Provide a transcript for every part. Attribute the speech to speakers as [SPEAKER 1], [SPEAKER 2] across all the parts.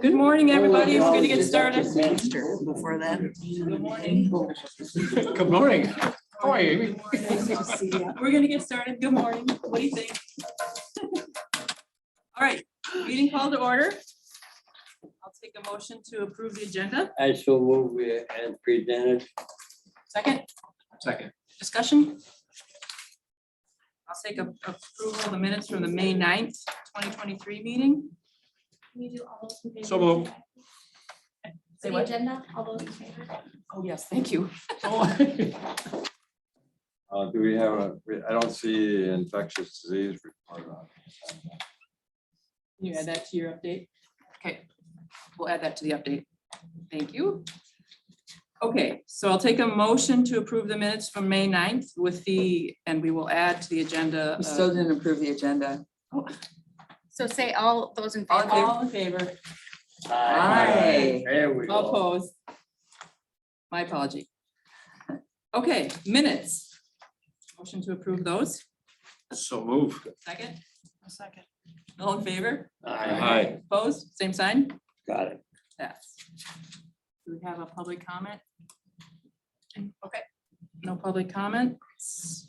[SPEAKER 1] Good morning, everybody. We're gonna get started.
[SPEAKER 2] Before that.
[SPEAKER 1] Good morning.
[SPEAKER 3] Good morning. How are you, Amy?
[SPEAKER 1] We're gonna get started. Good morning. What do you think? All right, meeting call to order. I'll take a motion to approve the agenda.
[SPEAKER 4] I so move as presented.
[SPEAKER 1] Second,
[SPEAKER 3] Second.
[SPEAKER 1] discussion. I'll take approval of the minutes from the May 9th, 2023 meeting.
[SPEAKER 5] Can you do all those in favor?
[SPEAKER 3] So moved.
[SPEAKER 1] Say
[SPEAKER 5] The
[SPEAKER 1] what?
[SPEAKER 5] agenda, all those in favor?
[SPEAKER 1] Oh, yes, thank you.
[SPEAKER 6] Do we have I don't see infectious disease report on.
[SPEAKER 1] Can you add that to your update? Okay, we'll add that to the update. Thank you. Okay, so I'll take a motion to approve the minutes from May 9th with and we will add to the agenda.
[SPEAKER 2] We still didn't approve the agenda.
[SPEAKER 5] So say all those in
[SPEAKER 2] All in
[SPEAKER 5] favor.
[SPEAKER 1] All in favor,
[SPEAKER 2] Aye.
[SPEAKER 4] There we
[SPEAKER 1] all
[SPEAKER 4] go.
[SPEAKER 1] opposed. My apology. Okay, minutes. Motion to approve those.
[SPEAKER 3] So move.
[SPEAKER 1] Second? A second. All in favor?
[SPEAKER 6] Aye.
[SPEAKER 1] Opposed? Same sign?
[SPEAKER 4] Got it.
[SPEAKER 1] Yes. Do we have a public comment? Okay, no public comments.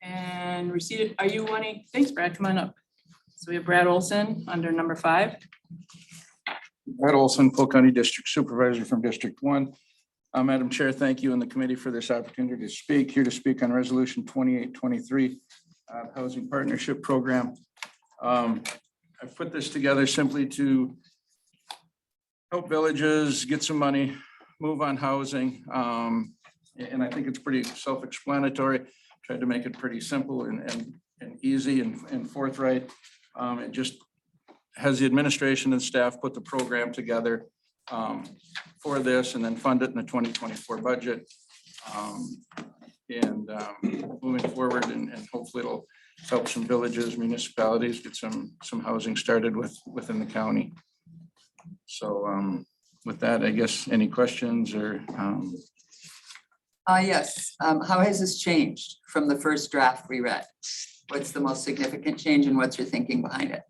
[SPEAKER 1] And receipt, are you wanting, thanks Brad, come on up. So we have Brad Olson under number 5.
[SPEAKER 7] Brad Olson, Polk County District Supervisor from District 1. Madam Chair, thank you and the committee for this opportunity to speak. Here to speak on Resolution 2823, Housing Partnership Program. I've put this together simply to help villages get some money, move on housing. And I think it's pretty self-explanatory. Tried to make it pretty simple and easy and forthright. It just has the administration and staff put the program together for this and then fund it in the 2024 budget. Moving forward and hopefully it'll help some villages, municipalities get some housing started within the county. So with that, I guess, any questions or?
[SPEAKER 2] Yes. How has this changed from the first draft we read? What's the most significant change and what's your thinking behind it?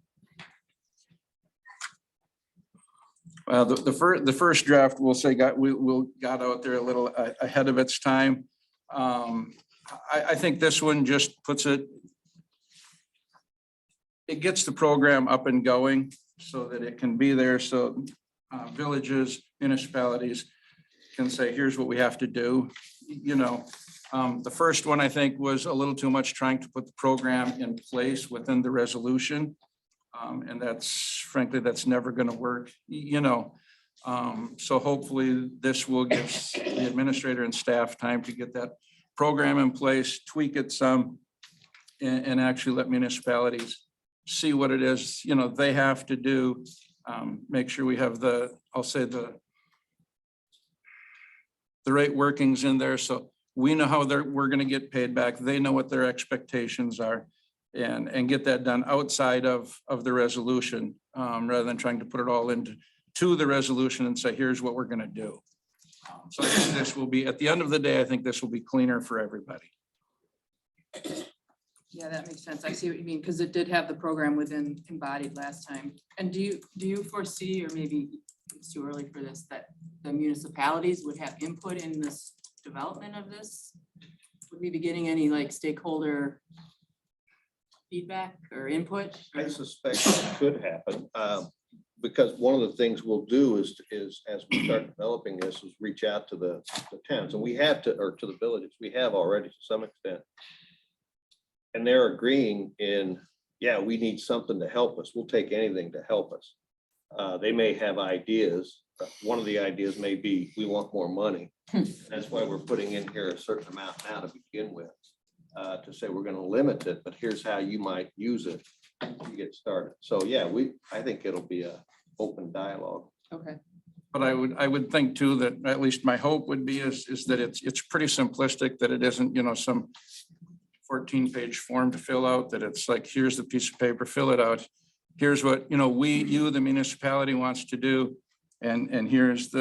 [SPEAKER 7] Well, the first draft, we'll say, got out there a little ahead of its time. I think this one just puts it gets the program up and going so that it can be there. So villages, municipalities can say, here's what we have to do. You know, the first one, I think, was a little too much trying to put the program in place within the resolution. And frankly, that's never going to work, you know. So hopefully this will give the administrator and staff time to get that program in place, tweak it some, and actually let municipalities see what it is, you know, they have to do. Make sure we have I'll say the right workings in there. So we know how we're going to get paid back. They know what their expectations are. And get that done outside of the resolution, rather than trying to put it all into the resolution and say, here's what we're going to do. So I think this will be, at the end of the day, I think this will be cleaner for everybody.
[SPEAKER 1] Yeah, that makes sense. I see what you mean, because it did have the program within embodied last time. And do you foresee, or maybe it's too early for this, that the municipalities would have input in this development of this? Would we be getting any like stakeholder feedback or input?
[SPEAKER 8] I suspect it could happen, because one of the things we'll do is as we start developing this, is reach out to the towns, and we have to, or to the villages, we have already to some extent. And they're agreeing yeah, we need something to help us. We'll take anything to help us. They may have ideas. One of the ideas may be, we want more money. That's why we're putting in here a certain amount now to begin with. To say we're going to limit it, but here's how you might use it to get started. So yeah, I think it'll be a open dialogue.
[SPEAKER 1] Okay.
[SPEAKER 7] But I would think too, that at least my hope would be is that it's pretty simplistic, that it isn't, you know, some 14-page form to fill out, that it's like, here's the piece of paper, fill it out. Here's what, you know, the municipality wants to do. And here's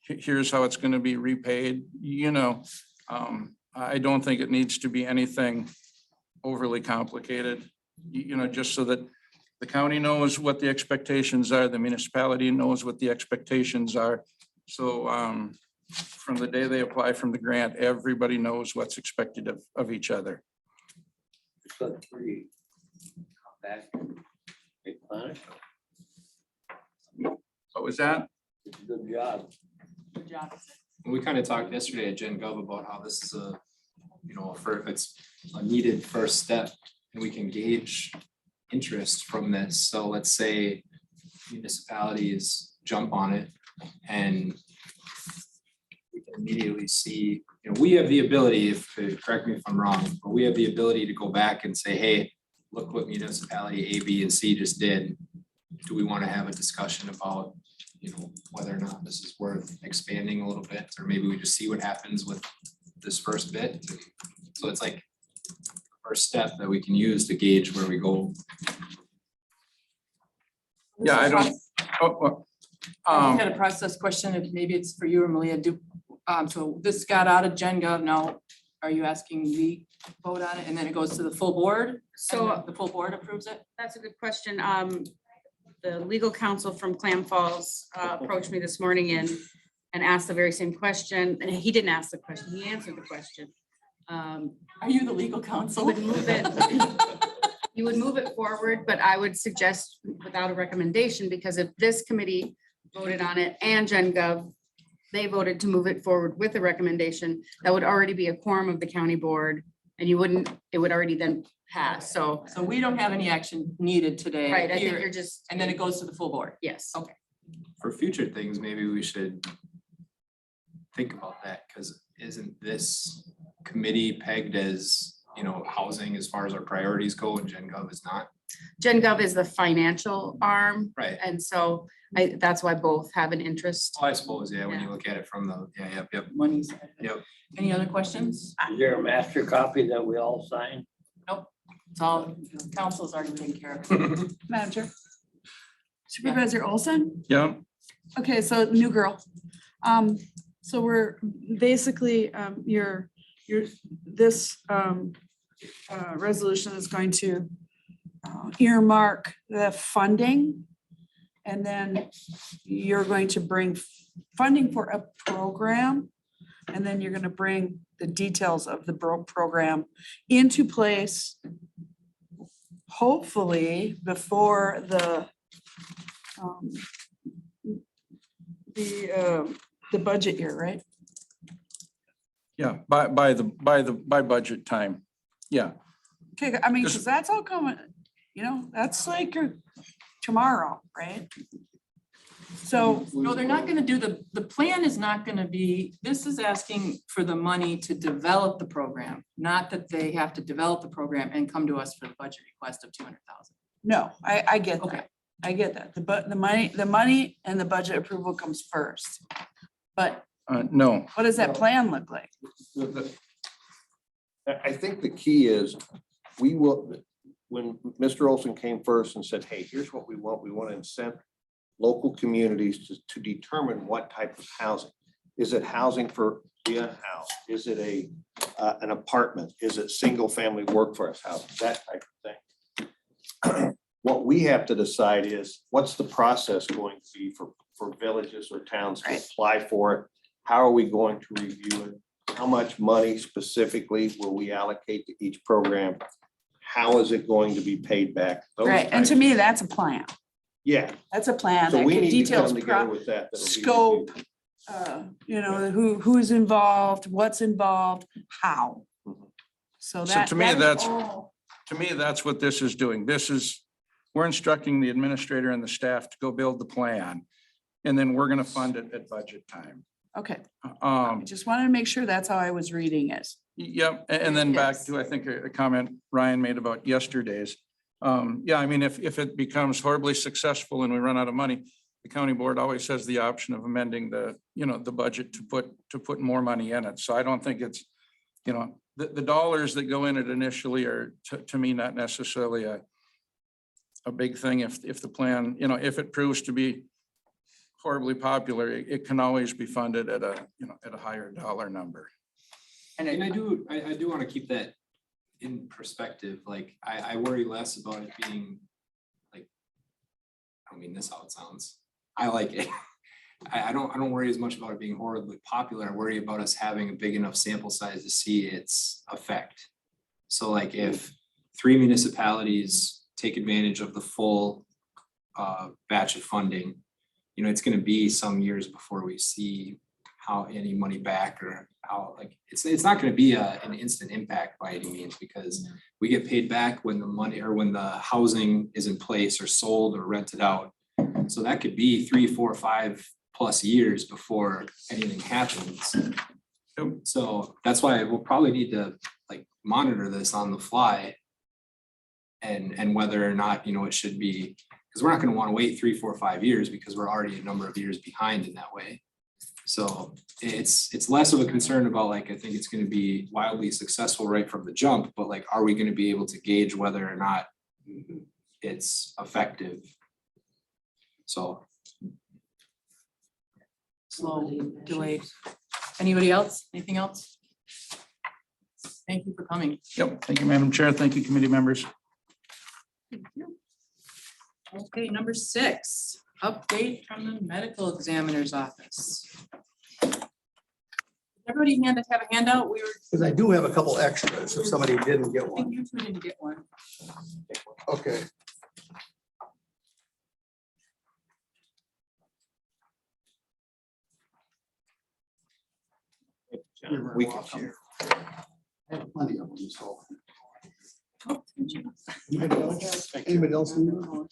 [SPEAKER 7] here's how it's going to be repaid, you know. I don't think it needs to be anything overly complicated, you know, just so that The county knows what the expectations are, the municipality knows what the expectations are. So from the day they apply from the grant, everybody knows what's expected of each other.
[SPEAKER 4] So three. Come back. Hey, Planet,
[SPEAKER 7] What was that?
[SPEAKER 4] it's a good job.
[SPEAKER 1] Good job.
[SPEAKER 3] We kind of talked yesterday at Gen Gov about how this is a, it's a needed first step and we can gauge interest from this. So let's say municipalities jump on it and we can immediately see, we have the ability, correct me if I'm wrong, but we have the ability to go back and say, hey, look what municipality A, B, and C just did. Do we want to have a discussion about, whether or not this is worth expanding a little bit, or maybe we just see what happens with this first bit. So it's like the first step that we can use to gauge where we go.
[SPEAKER 7] Yeah, I don't.
[SPEAKER 1] I had a process question, if maybe it's for you or Malia. So this got out of Gen Gov. Now, are you asking we vote on it and then it goes to the full board?
[SPEAKER 5] So
[SPEAKER 1] The full board approves it?
[SPEAKER 5] that's a good question. The legal counsel from Clam Falls approached me this morning and asked the very same question. And he didn't ask the question, he answered the question.
[SPEAKER 1] Are you the legal
[SPEAKER 5] You
[SPEAKER 1] counsel?
[SPEAKER 5] would move it, you would move it forward, but I would suggest without a recommendation, because if this committee voted on it and Gen Gov, they voted to move it forward with a recommendation, that would already be a quorum of the county board, and it would already then pass. So,
[SPEAKER 1] So we don't have any action needed today.
[SPEAKER 5] right, I think
[SPEAKER 1] here,
[SPEAKER 5] you're just,
[SPEAKER 1] and then it goes to the full board.
[SPEAKER 5] yes.
[SPEAKER 1] Okay.
[SPEAKER 3] For future things, maybe we should think about that, because isn't this committee pegged as, housing as far as our priorities go, and Gen Gov is not?
[SPEAKER 5] Gen Gov is the financial arm,
[SPEAKER 3] Right.
[SPEAKER 5] and so that's why both have an interest.
[SPEAKER 3] I suppose, yeah, when you look at it from the, yep.
[SPEAKER 1] Money side.
[SPEAKER 3] Yep.
[SPEAKER 1] Any other questions?
[SPEAKER 4] Is there a master copy that we all sign?
[SPEAKER 1] It's all, council's already taken care of.
[SPEAKER 9] Madam Chair. Supervisor Olson?
[SPEAKER 7] Yeah,
[SPEAKER 9] Okay, so new girl. So we're basically, this resolution is going to earmark the funding. And then you're going to bring funding for a program. And then you're gonna bring the details of the program into place. Hopefully before the budget year, right?
[SPEAKER 7] yeah, by budget time. Yeah,
[SPEAKER 9] Okay, I mean, because that's all coming, that's like tomorrow, right? So,
[SPEAKER 1] No, they're not gonna do the plan is not gonna be, this is asking for the money to develop the program, not that they have to develop the program and come to us for the budget request of 200,000.
[SPEAKER 9] no, I get
[SPEAKER 1] Okay.
[SPEAKER 9] that. I get that. The money and the budget approval comes first. But
[SPEAKER 7] no,
[SPEAKER 9] what does that plan look like?
[SPEAKER 8] I think the key is, we will, when Mr. Olson came first and said, hey, here's what we want to incent local communities to determine what type of housing. Is it housing for the unhoused? Is it an apartment? Is it single family workforce housing? That type of thing. What we have to decide is, what's the process going to be for villages or towns to
[SPEAKER 9] Right.
[SPEAKER 8] apply for it? How are we going to review it? How much money specifically will we allocate to each program? How is it going to be paid back? Those
[SPEAKER 9] Right, and
[SPEAKER 8] types
[SPEAKER 9] to
[SPEAKER 8] of-
[SPEAKER 9] me, that's a plan.
[SPEAKER 8] Yeah,
[SPEAKER 9] That's a plan
[SPEAKER 8] so
[SPEAKER 9] that
[SPEAKER 8] we need to
[SPEAKER 9] details
[SPEAKER 8] come together with that. That'll be
[SPEAKER 9] scope,
[SPEAKER 8] reviewed.
[SPEAKER 9] who's involved, what's involved, how.
[SPEAKER 8] Mhm.
[SPEAKER 9] So
[SPEAKER 7] So
[SPEAKER 9] that.
[SPEAKER 7] to me,
[SPEAKER 9] that is
[SPEAKER 7] that's-
[SPEAKER 9] all-
[SPEAKER 7] to me, that's what this is doing. We're instructing the administrator and the staff to go build the plan. And then we're gonna fund it at budget time.
[SPEAKER 9] Okay, I just wanted to make sure that's how I was reading it.
[SPEAKER 7] Yep, and then back
[SPEAKER 5] Yes.
[SPEAKER 7] to, I think, a comment Ryan made about yesterday's. Yeah, I mean, if it becomes horribly successful and we run out of money, the county board always has the option of amending the budget to put more money in it. So I don't think it's, the dollars that go in it initially are, to me, not necessarily a big thing. If the plan, if it proves to be horribly popular, it can always be funded at a higher dollar number.
[SPEAKER 1] And
[SPEAKER 3] And
[SPEAKER 1] it,
[SPEAKER 3] I do want to keep that in perspective. Like, I worry less about it being like I mean, this is how it sounds. I like it. I don't worry as much about it being horribly popular. I worry about us having a big enough sample size to see its effect. So like if 3 municipalities take advantage of the full batch of funding, you know, it's gonna be some years before we see how any money back or how, like, it's not gonna be an instant impact by any means, because we get paid back when the money or when the housing is in place or sold or rented out. So that could be 3, 4, 5+ years before anything happens. So that's why we'll probably need to like monitor this on the fly. And whether or not, you know, it should be, because we're not gonna want to wait 3, 4, 5 years because we're already a number of years behind in that way. So it's less of a concern about like, I think it's gonna be wildly successful right from the jump, but like, are we gonna be able to gauge whether or not it's effective? So.
[SPEAKER 1] Slow, delayed. Anybody else? Anything else? Thank you for coming.
[SPEAKER 7] Yep, thank you, Madam Chair. Thank you, committee members.
[SPEAKER 1] Okay, number 6, update from the medical examiner's office. Everybody have a handout? We were,
[SPEAKER 10] Because I do have a couple extras if somebody didn't get
[SPEAKER 1] I think
[SPEAKER 10] one.
[SPEAKER 1] you two didn't get one.
[SPEAKER 10] Okay.
[SPEAKER 8] We can share.
[SPEAKER 10] I have plenty of them, so. Anybody else? Anybody else need one?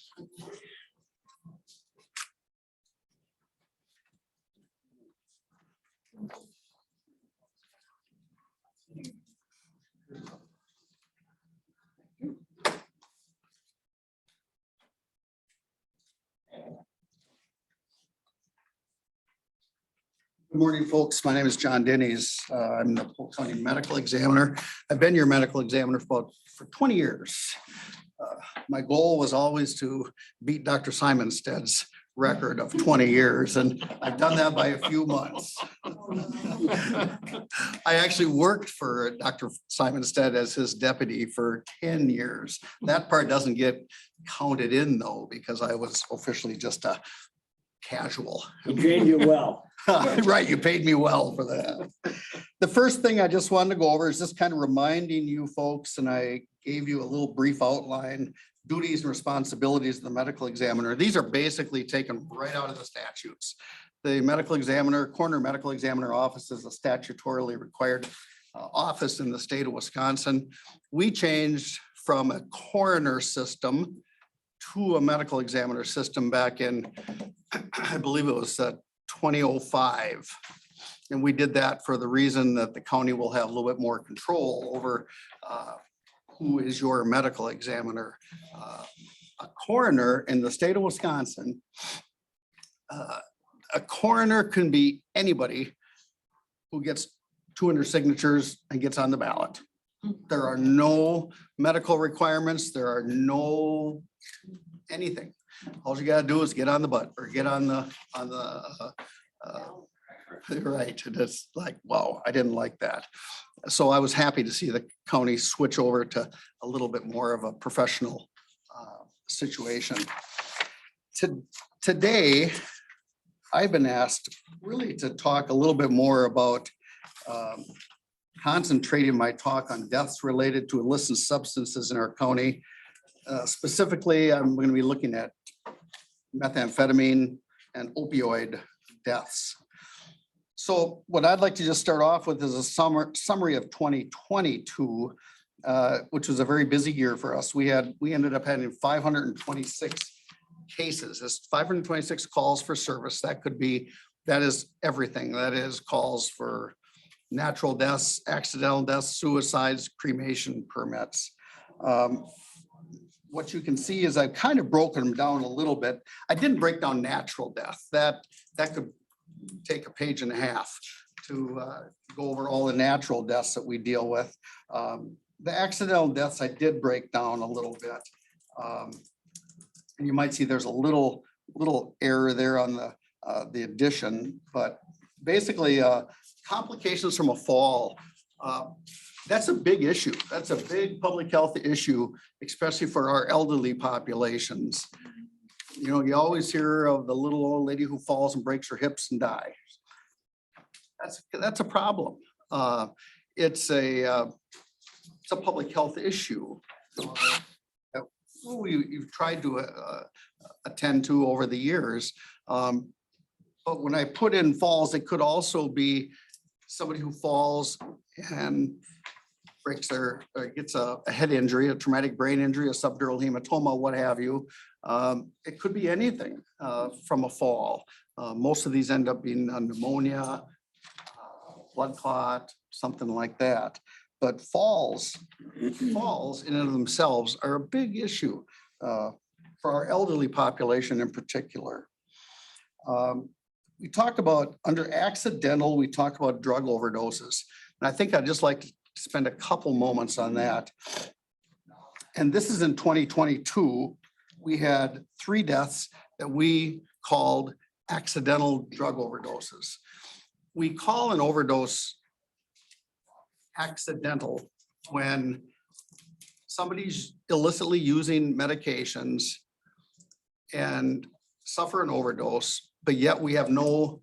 [SPEAKER 10] Good morning, folks. My name is John Denny's. I'm the Polk County Medical Examiner. I've been your medical examiner for 20 years. My goal was always to beat Dr. Simonsted's record of 20 years, and I've done that by a few months. I actually worked for Dr. Simonsted as his deputy for 10 years. That part doesn't get counted in though, because I was officially just a casual.
[SPEAKER 4] He trained you well.
[SPEAKER 10] Right, you paid me well for that. The first thing I just wanted to go over is just kind of reminding you folks, and I gave you a little brief outline, duties and responsibilities of the medical examiner. These are basically taken right out of the statutes. The medical examiner, coroner medical examiner office is a statutorily required office in the state of Wisconsin. We changed from a coroner system to a medical examiner system back in, I believe it was 2005. And we did that for the reason that the county will have a little bit more control over who is your medical examiner. A coroner in the state of Wisconsin, a coroner can be anybody who gets 200 signatures and gets on the ballot. There are no medical requirements. There are no anything. All you gotta do is get on the butt or get on the right. It's like, wow, I didn't like that. So I was happy to see the county switch over to a little bit more of a professional situation. Today, I've been asked really to talk a little bit more about concentrating my talk on deaths related to illicit substances in our county. Specifically, I'm going to be looking at methamphetamine and opioid deaths. So what I'd like to just start off with is a summary of 2022, which was a very busy year for us. We ended up having 526 cases. It's 526 calls for service. That is everything. That is calls for natural deaths, accidental deaths, suicides, cremation permits. What you can see is I've kind of broken them down a little bit. I didn't break down natural death. That could take a page and a half to go over all the natural deaths that we deal with. The accidental deaths I did break down a little bit. And you might see there's a little error there on the addition, but basically complications from a fall. That's a big issue. That's a big public health issue, especially for our elderly populations. You know, you always hear of the little old lady who falls and breaks her hips and dies. That's a problem. It's a public health issue. That we've tried to attend to over the years. But when I put in falls, it could also be somebody who falls and breaks their, or gets a head injury, a traumatic brain injury, a subdural hematoma, what have you. It could be anything from a fall. Most of these end up being a pneumonia, blood clot, something like that. But falls in and of themselves are a big issue for our elderly population in particular. We talk about under accidental, we talk about drug overdoses. And I think I'd just like to spend a couple moments on that. And this is in 2022, we had 3 deaths that we called accidental drug overdoses. We call an overdose accidental when somebody's illicitly using medications and suffer an overdose, but yet we have no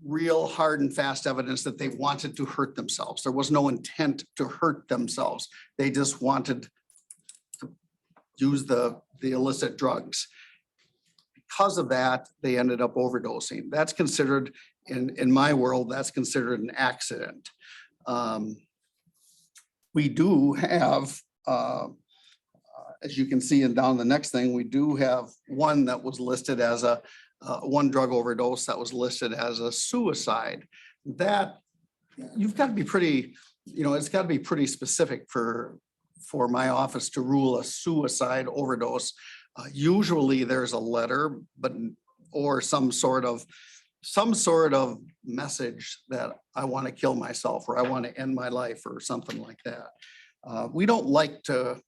[SPEAKER 10] real hard and fast evidence that they wanted to hurt themselves. There was no intent to hurt themselves. They just wanted to use the illicit drugs. Because of that, they ended up overdosing. That's considered, in my world, that's considered an accident. We do have, as you can see, and down the next thing, we do have one that was listed as a one drug overdose that was listed as a suicide. That you've got to be pretty, it's got to be pretty specific for my office to rule a suicide overdose. Usually there's a letter, or some sort of message that I want to kill myself, or I want to end my life, or something like that. We don't like to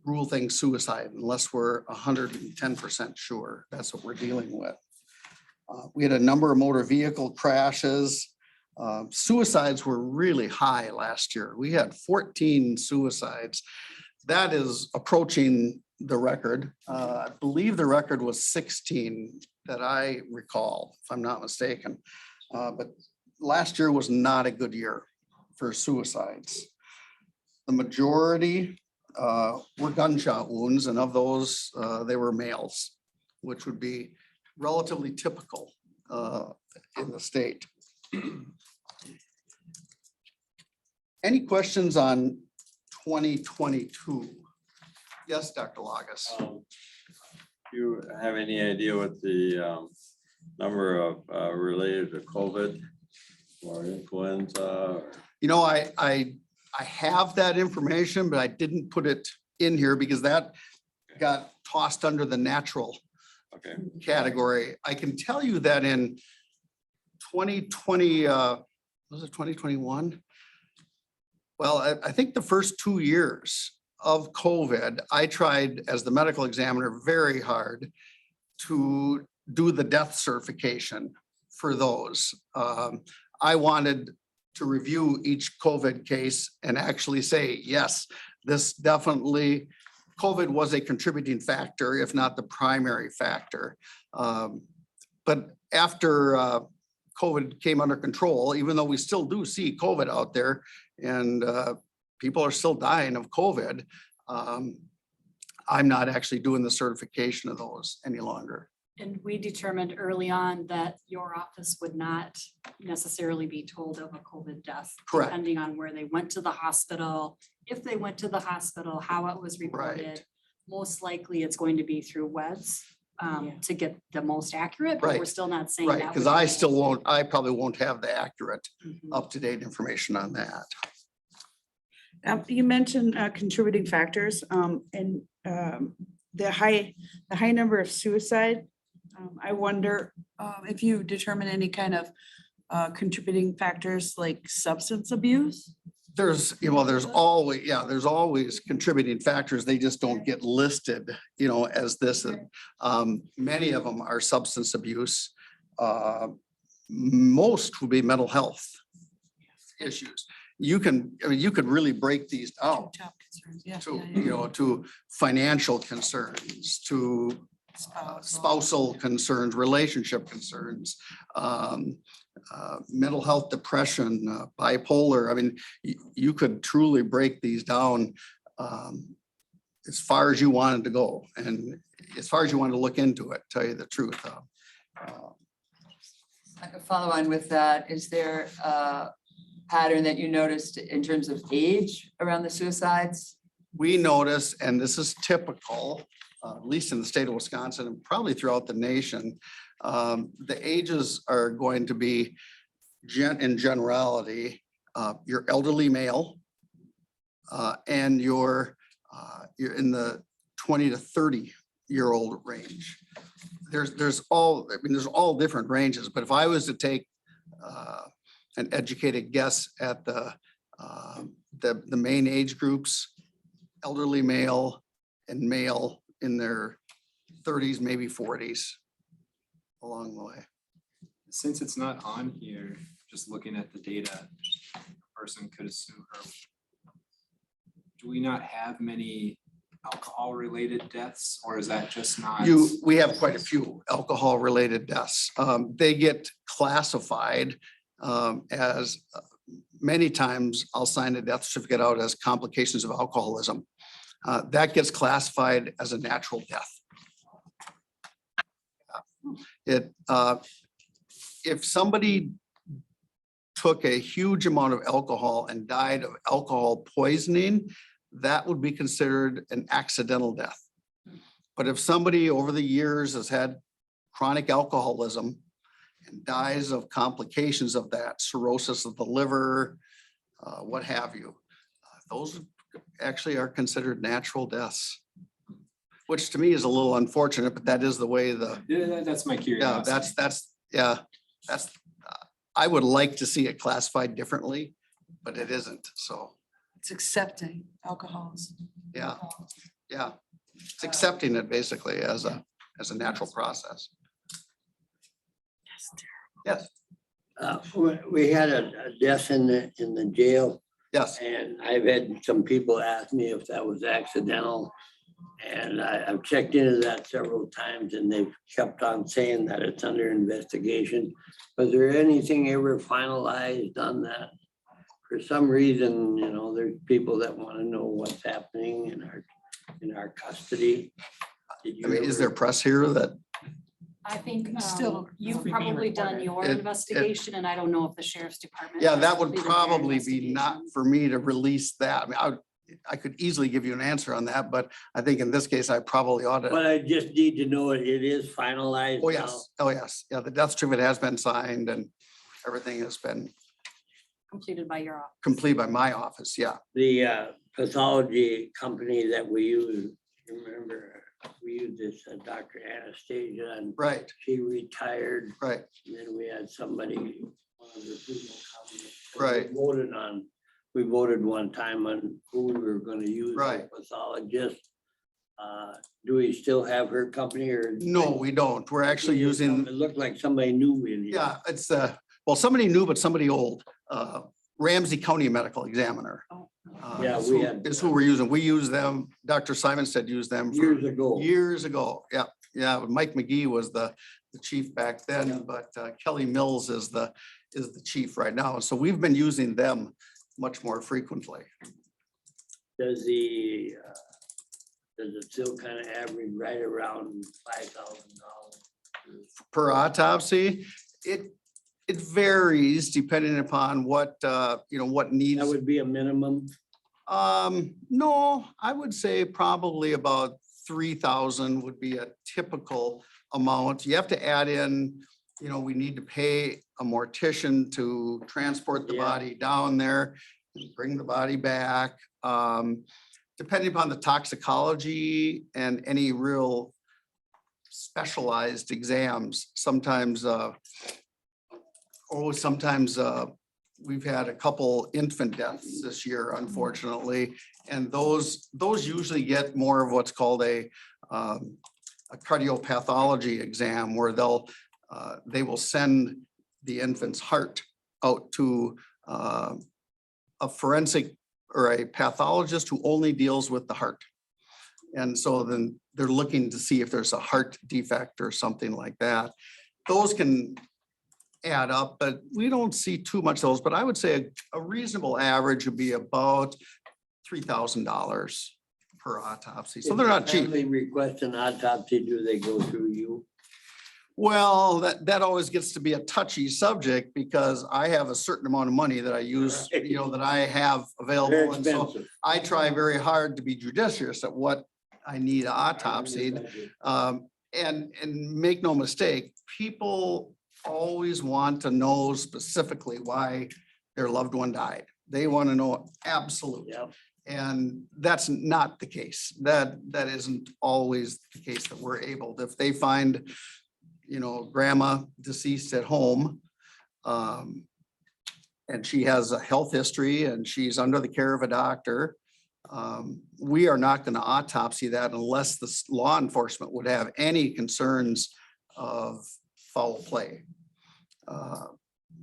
[SPEAKER 10] rule things suicide unless we're 110% sure that's what we're dealing with. We had a number of motor vehicle crashes. Suicides were really high last year. We had 14 suicides. That is approaching the record. I believe the record was 16 that I recall, if I'm not mistaken. But last year was not a good year for suicides. The majority were gunshot wounds, and of those, they were males, which would be relatively typical in the state. Any questions on 2022? Yes, Dr. Lagus.
[SPEAKER 6] Do you have any idea what the number of related to COVID or influenza?
[SPEAKER 10] I have that information, but I didn't put it in here because that got tossed under the natural category. I can tell you that in 2020, was it 2021? Well, I think the first 2 years of COVID, I tried as the medical examiner very hard to do the death certification for those. I wanted to review each COVID case and actually say, yes, this definitely, COVID was a contributing factor, if not the primary factor. But after COVID came under control, even though we still do see COVID out there and people are still dying of COVID, I'm not actually doing the certification of those any longer.
[SPEAKER 11] And we determined early on that your office would not necessarily be told of a COVID death.
[SPEAKER 10] Correct.
[SPEAKER 11] Depending on where they went to the hospital, if they went to the hospital, how it was reported.
[SPEAKER 10] Right.
[SPEAKER 11] Most likely it's going to be through WEDS to get the most accurate, but
[SPEAKER 10] Right.
[SPEAKER 11] we're still not saying.
[SPEAKER 10] Right,
[SPEAKER 11] that
[SPEAKER 10] because
[SPEAKER 11] would be-
[SPEAKER 10] I probably won't have the accurate,
[SPEAKER 11] Mhm.
[SPEAKER 10] up-to-date information on that.
[SPEAKER 9] You mentioned contributing factors and the high number of suicide. I wonder if you determine any kind of contributing factors like substance abuse?
[SPEAKER 10] There's always contributing factors. They just don't get listed, as this. Many of them are substance abuse. Most would be mental health issues. you can, I mean, you could really break these down
[SPEAKER 9] Top concerns, yeah,
[SPEAKER 10] to,
[SPEAKER 9] yeah, yeah.
[SPEAKER 10] you know, to financial concerns, to spousal concerns, relationship concerns, mental health, depression, bipolar. I mean, you could truly break these down as far as you wanted to go and as far as you wanted to look into it, tell you the truth.
[SPEAKER 2] I could follow on with that. Is there a pattern that you noticed in terms of age around the suicides?
[SPEAKER 10] We notice, and this is typical, at least in the state of Wisconsin and probably throughout the nation, the ages are going to be in generality, your elderly male and you're in the 20 to 30-year-old range. There's all different ranges, but if I was to take an educated guess at the main age groups, elderly male and male in their 30s, maybe 40s, along the way.
[SPEAKER 3] Since it's not on here, just looking at the data, a person could assume, or do we not have many alcohol-related deaths, or is that just not?
[SPEAKER 10] We have quite a few alcohol-related deaths. They get classified as many times I'll sign a death certificate out as complications of alcoholism. That gets classified as a natural death. If somebody took a huge amount of alcohol and died of alcohol poisoning, that would be considered an accidental death. But if somebody over the years has had chronic alcoholism and dies of complications of that, cirrhosis of the liver, what have you, those actually are considered natural deaths, which to me is a little unfortunate, but that is the way
[SPEAKER 3] Yeah, that's my curiosity.
[SPEAKER 10] that's, I would like to see it classified differently, but it isn't. So,
[SPEAKER 9] It's accepting alcoholism.
[SPEAKER 10] yeah, it's accepting it basically as a natural process. Yes,
[SPEAKER 4] We had a death in the jail,
[SPEAKER 10] yes.
[SPEAKER 4] and I've had some people ask me if that was accidental. And I've checked into that several times, and they've kept on saying that it's under investigation. Was there anything ever finalized on that? For some reason, you know, there's people that want to know what's happening in our custody. Did you
[SPEAKER 10] I mean, is
[SPEAKER 4] ever-
[SPEAKER 10] there press here that,
[SPEAKER 11] I think
[SPEAKER 9] Still
[SPEAKER 11] you've
[SPEAKER 9] being
[SPEAKER 11] probably done
[SPEAKER 9] recorded.
[SPEAKER 11] your
[SPEAKER 10] It-
[SPEAKER 11] investigation, and I don't know if the sheriff's department.
[SPEAKER 10] yeah,
[SPEAKER 11] has
[SPEAKER 10] that would
[SPEAKER 11] completed their
[SPEAKER 10] probably be not
[SPEAKER 11] investigation.
[SPEAKER 10] for me to release that. I mean, I could easily give you an answer on that, but I think in this case, I probably ought to.
[SPEAKER 4] But I just need to know it is finalized
[SPEAKER 10] Oh,
[SPEAKER 4] now.
[SPEAKER 10] yes. Oh, yes. Yeah, the death certificate has been signed and everything has been
[SPEAKER 11] Completed by your office.
[SPEAKER 10] complete by my office. Yeah,
[SPEAKER 4] The pathology company that we use, you remember, we used this Dr. Anastasia, and
[SPEAKER 10] right,
[SPEAKER 4] she retired.
[SPEAKER 10] right.
[SPEAKER 4] And then we had somebody, one of the people come.
[SPEAKER 10] Right.
[SPEAKER 4] We voted one time on who we were gonna use. as
[SPEAKER 10] Right.
[SPEAKER 4] Pathologist. Do we still have her company or?
[SPEAKER 10] No, we don't. We're actually using,
[SPEAKER 4] It looked like somebody new in here.
[SPEAKER 10] yeah, it's well, somebody new, but somebody old. Ramsey County Medical Examiner.
[SPEAKER 4] Yeah,
[SPEAKER 10] is
[SPEAKER 4] we
[SPEAKER 10] who-
[SPEAKER 4] had-
[SPEAKER 10] is who we're using. We use them. Dr. Simon said use them for
[SPEAKER 4] Years ago.
[SPEAKER 10] years ago. Yeah, yeah. Mike McGee was the chief back then, but Kelly Mills is the chief right now. So we've been using them much more frequently.
[SPEAKER 4] Does it still kind of average right around $5,000?
[SPEAKER 10] Per autopsy, it varies depending upon what, what needs.
[SPEAKER 4] That would be a minimum.
[SPEAKER 10] No, I would say probably about 3,000 would be a typical amount. You have to add in, we need to pay a mortician to transport the
[SPEAKER 4] Yeah.
[SPEAKER 10] body down there, and bring the body back. Depending upon the toxicology and any real specialized exams, sometimes we've had a couple infant deaths this year, unfortunately, and those usually get more of what's called a cardiopathology exam, where they will send the infant's heart out to a forensic or a pathologist who only deals with the heart. And so then they're looking to see if there's a heart defect or something like that. Those can add up, but we don't see too much of those. But I would say a reasonable average would be about $3,000 per autopsy. So they're not cheap.
[SPEAKER 4] If they request an autopsy, do they go through you?
[SPEAKER 10] Well, that always gets to be a touchy subject because I have a certain amount of money that I use, that I have
[SPEAKER 4] They're
[SPEAKER 10] available. And so
[SPEAKER 4] expensive.
[SPEAKER 10] I try very hard to be judicious at what I need autopsied. And make no mistake, people always want to know specifically why their loved one died. They want to know absolutely.
[SPEAKER 4] Yep.
[SPEAKER 10] And that's not the case. That isn't always the case that we're able. If they find, grandma deceased at home, and she has a health history and she's under the care of a doctor, we are not going to autopsy that unless the law enforcement would have any concerns of foul play.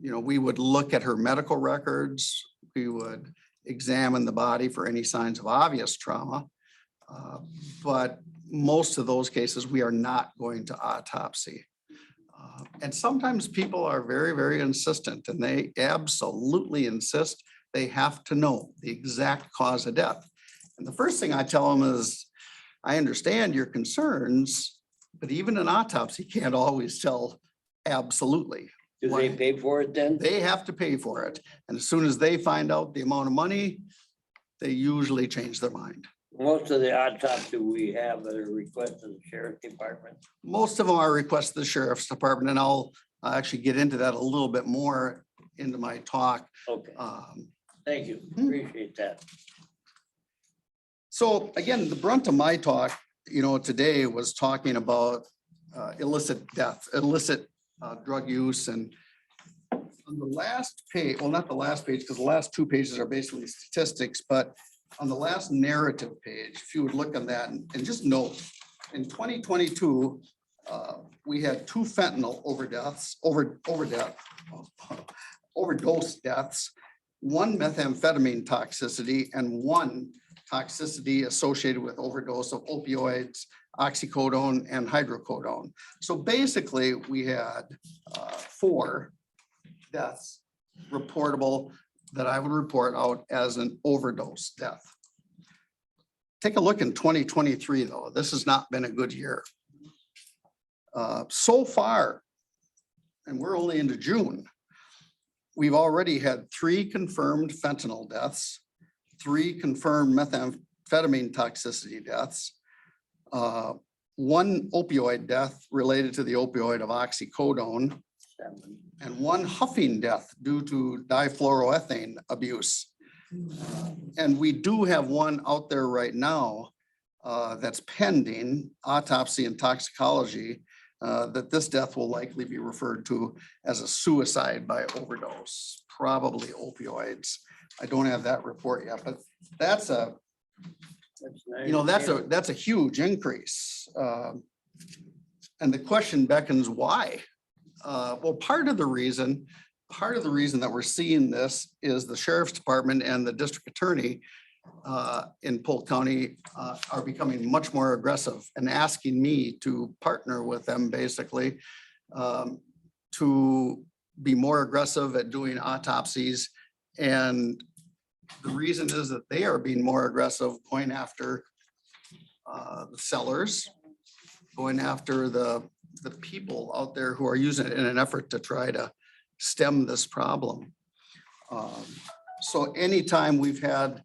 [SPEAKER 10] We would look at her medical records. We would examine the body for any signs of obvious trauma. But most of those cases, we are not going to autopsy. And sometimes people are very, very insistent, and they absolutely insist they have to know the exact cause of death. And the first thing I tell them is, I understand your concerns, but even an autopsy can't always tell absolutely.
[SPEAKER 4] Do they pay for it then?
[SPEAKER 10] They have to pay for it. And as soon as they find out the amount of money, they usually change their mind.
[SPEAKER 4] Most of the autopsy we have that are requested the sheriff department.
[SPEAKER 10] Most of them are requested the sheriff's department, and I'll actually get into that a little bit more into my talk.
[SPEAKER 4] Okay, thank you. Appreciate that.
[SPEAKER 10] So again, the brunt of my talk, today was talking about illicit death, illicit drug use. And on the last page, well, not the last page, because the last two pages are basically statistics, but on the last narrative page, if you would look on that and just note, in 2022, we had 2 fentanyl overdose deaths, 1 methamphetamine toxicity, and 1 toxicity associated with overdose of opioids, oxycodone, and hydrocodone. So basically, we had 4 deaths reportable that I would report out as an overdose death. Take a look in 2023, though. This has not been a good year. So far, and we're only into June, we've already had 3 confirmed fentanyl deaths, 3 confirmed methamphetamine toxicity deaths, 1 opioid death related to the opioid of oxycodone, and 1 huffing death due to difluoroethane abuse. And we do have 1 out there right now that's pending autopsy and toxicology, that this death will likely be referred to as a suicide by overdose, probably opioids. I don't have that report yet, but that's a huge increase. And the question beckons why? Well, part of the reason that we're seeing this is the sheriff's department and the district attorney in Polk County are becoming much more aggressive and asking me to partner with them basically to be more aggressive at doing autopsies. And the reason is that they are being more aggressive, going after the sellers, going after the people out there who are using it in an effort to try to stem this problem. So anytime we've had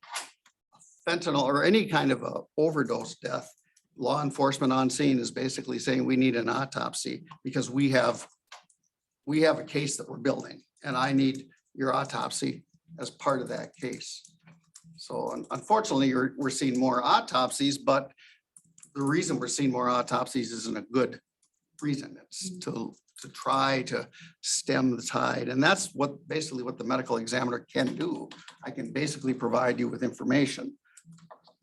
[SPEAKER 10] fentanyl or any kind of a overdose death, law enforcement on scene is basically saying we need an autopsy because we have a case that we're building and I need your autopsy as part of that case. So unfortunately, we're seeing more autopsies, but the reason we're seeing more autopsies isn't a good reason. It's to try to stem the tide. And that's basically what the medical examiner can do. I can basically provide you with information.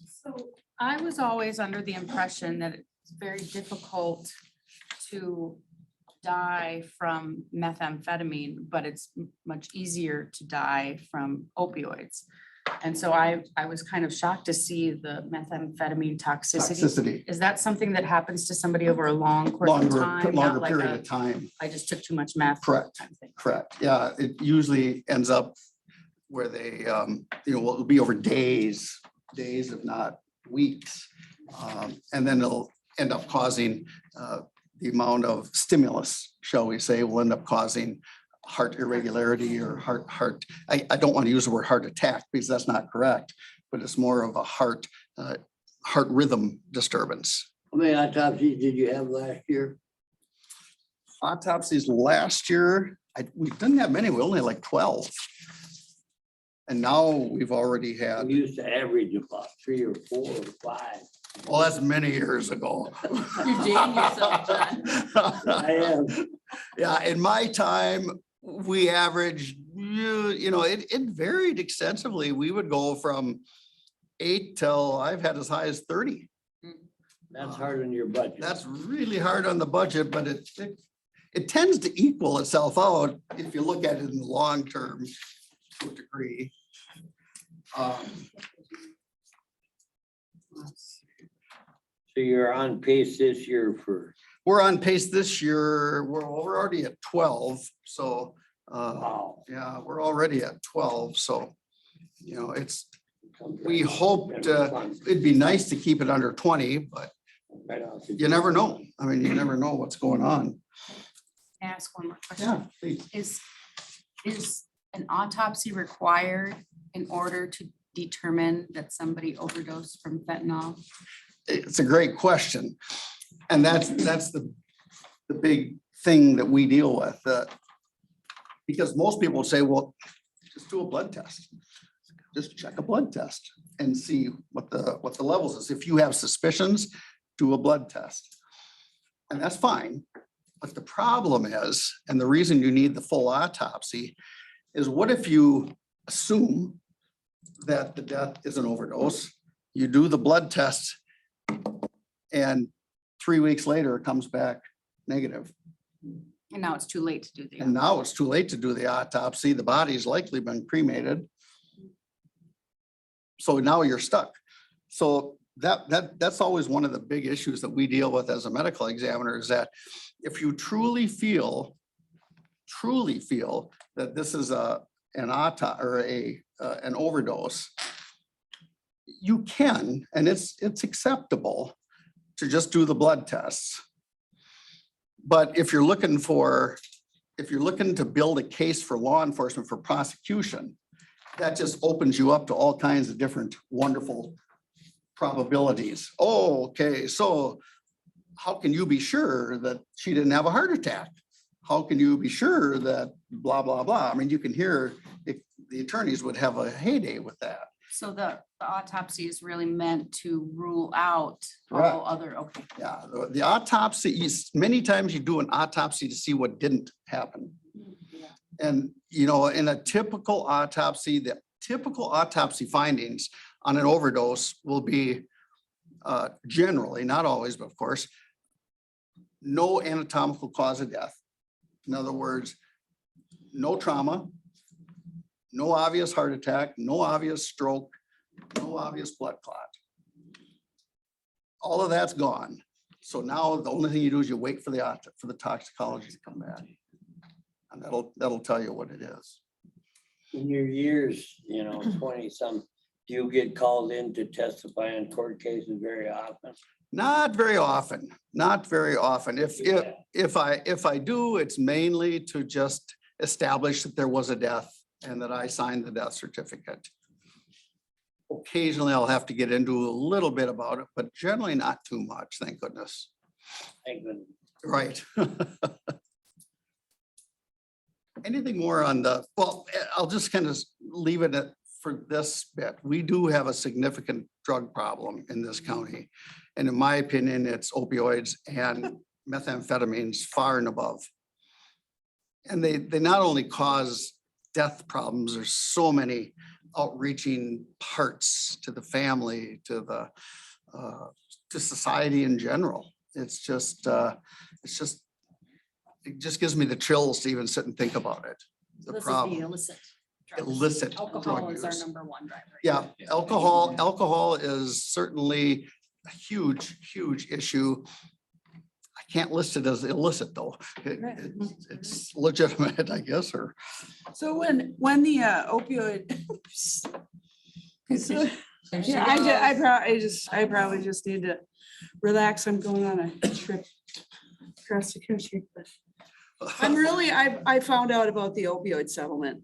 [SPEAKER 5] So I was always under the impression that it's very difficult to die from methamphetamine, but it's much easier to die from opioids. And so I was kind of shocked to see the methamphetamine toxicity.
[SPEAKER 10] Toxicity,
[SPEAKER 5] Is that something that happens to somebody over a long course of
[SPEAKER 10] longer,
[SPEAKER 5] time?
[SPEAKER 10] longer
[SPEAKER 5] Not like
[SPEAKER 10] period
[SPEAKER 5] a,
[SPEAKER 10] of time.
[SPEAKER 5] I just took too much meth.
[SPEAKER 10] Correct.
[SPEAKER 5] kind of thing.
[SPEAKER 10] Correct. Yeah, it usually ends up where they, it'll be over days, if not weeks. And then it'll end up causing the amount of stimulus, shall we say, will end up causing heart irregularity or heart. I don't want to use the word heart attack because that's not correct, but it's more of a heart rhythm disturbance.
[SPEAKER 4] How many autopsies did you have last year?
[SPEAKER 10] Autopsies last year, we didn't have many, we only had like 12. And now we've already had,
[SPEAKER 4] We used to average about 3 or 4 or 5.
[SPEAKER 10] well, that's many years ago.
[SPEAKER 1] You're dating yourself, John.
[SPEAKER 4] I am.
[SPEAKER 10] Yeah, in my time, we averaged, it varied extensively. We would go from 8 till I've had as high as 30.
[SPEAKER 4] That's hard on your budget.
[SPEAKER 10] That's really hard on the budget, but it tends to equal itself out if you look at it in the long term to a degree.
[SPEAKER 4] So you're on pace this year for,
[SPEAKER 10] We're on pace this year. We're already at 12. So,
[SPEAKER 4] wow.
[SPEAKER 10] yeah, we're already at 12. So, we hoped it'd be nice to keep it under 20, but you never know. I mean, you never know what's going on.
[SPEAKER 5] Can I ask one more
[SPEAKER 10] Yeah,
[SPEAKER 5] question?
[SPEAKER 10] please.
[SPEAKER 5] Is an autopsy required in order to determine that somebody overdosed from fentanyl?
[SPEAKER 10] It's a great question. And that's the big thing that we deal with. Because most people say, well, just do a blood test. Just check a blood test and see what the levels is. If you have suspicions, do a blood test. And that's fine. But the problem is, and the reason you need the full autopsy is what if you assume that the death is an overdose, you do the blood test and 3 weeks later it comes back negative.
[SPEAKER 5] And now it's too late to do the.
[SPEAKER 10] And now it's too late to do the autopsy. The body's likely been cremated. So now you're stuck. So that's always one of the big issues that we deal with as a medical examiner is that if you truly feel that this is an overdose, you can, and it's acceptable to just do the blood tests. But if you're looking to build a case for law enforcement for prosecution, that just opens you up to all kinds of different wonderful probabilities. Oh, okay, so how can you be sure that she didn't have a heart attack? How can you be sure that blah, blah, blah? I mean, you can hear if the attorneys would have a heyday with that.
[SPEAKER 5] So the autopsy is really meant to rule out
[SPEAKER 10] Correct.
[SPEAKER 5] all other, okay.
[SPEAKER 10] Yeah, the autopsy is, many times you do an autopsy to see what didn't happen. And, in a typical autopsy, the typical autopsy findings on an overdose will be generally, not always, but of course, no anatomical cause of death. In other words, no trauma, no obvious heart attack, no obvious stroke, no obvious blood clot. All of that's gone. So now the only thing you do is you wait for the toxicology to come back. And that'll tell you what it is.
[SPEAKER 4] In your years, 20 some, do you get called in to testify in court cases very often?
[SPEAKER 10] Not very often, not very often. If I do, it's mainly to just establish that there was a death and that I signed the death certificate. Occasionally I'll have to get into a little bit about it, but generally not too much, thank goodness.
[SPEAKER 4] Thank goodness.
[SPEAKER 10] Right. Anything more on well, I'll just kind of leave it for this bit. We do have a significant drug problem in this county. And in my opinion, it's opioids and methamphetamines far and above. And they not only cause death problems, there's so many outreaching parts to the family, to society in general. It's just it just gives me the chills to even sit and think about it. The
[SPEAKER 11] This is the
[SPEAKER 10] problem,
[SPEAKER 11] illicit. drugs.
[SPEAKER 10] illicit
[SPEAKER 11] Alcohol
[SPEAKER 10] drug
[SPEAKER 11] is our
[SPEAKER 10] use.
[SPEAKER 11] number one driver.
[SPEAKER 10] Yeah,
[SPEAKER 3] Yeah.
[SPEAKER 10] alcohol is certainly a huge issue. I can't list it as illicit though. It's legitimate, I guess, or.
[SPEAKER 9] So when the opioid. So, yeah, I probably just need to relax. I'm going on a trip across the country. But I'm really, I found out about the opioid settlement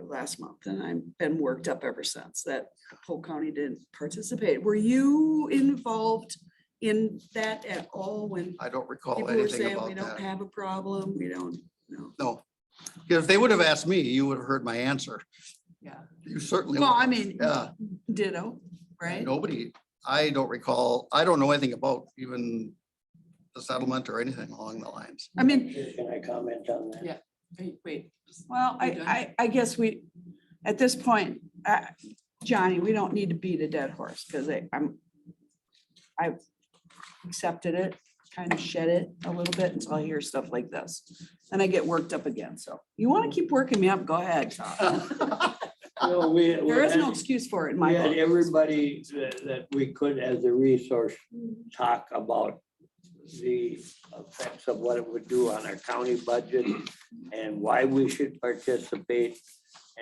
[SPEAKER 9] last month, and I've been worked up ever since that Polk County didn't participate. Were you involved in that at all when
[SPEAKER 10] I don't recall
[SPEAKER 9] people were
[SPEAKER 10] anything
[SPEAKER 9] saying
[SPEAKER 10] about
[SPEAKER 9] we don't
[SPEAKER 10] that.
[SPEAKER 9] have a problem, we don't know?
[SPEAKER 10] No. If they would have asked me, you would have heard my answer.
[SPEAKER 1] Yeah.
[SPEAKER 10] You certainly.
[SPEAKER 9] Well,
[SPEAKER 10] would
[SPEAKER 9] I
[SPEAKER 10] have.
[SPEAKER 9] mean,
[SPEAKER 10] Yeah,
[SPEAKER 9] ditto, right?
[SPEAKER 10] nobody, I don't recall, I don't know anything about even the settlement or anything along the lines.
[SPEAKER 9] I mean,
[SPEAKER 4] Can I comment on that?
[SPEAKER 1] Yeah. Wait.
[SPEAKER 9] well,
[SPEAKER 1] You done?
[SPEAKER 9] I guess we, at this point, Johnny, we don't need to beat a dead horse, because I've accepted it, kind of shed it a little bit until I hear stuff like this. And I get worked up again. So you want to keep working me up, go ahead.
[SPEAKER 4] No,
[SPEAKER 9] There is no excuse for it in my
[SPEAKER 4] we had
[SPEAKER 9] book.
[SPEAKER 4] everybody that we could as a resource talk about the effects of what it would do on our county budget and why we should participate.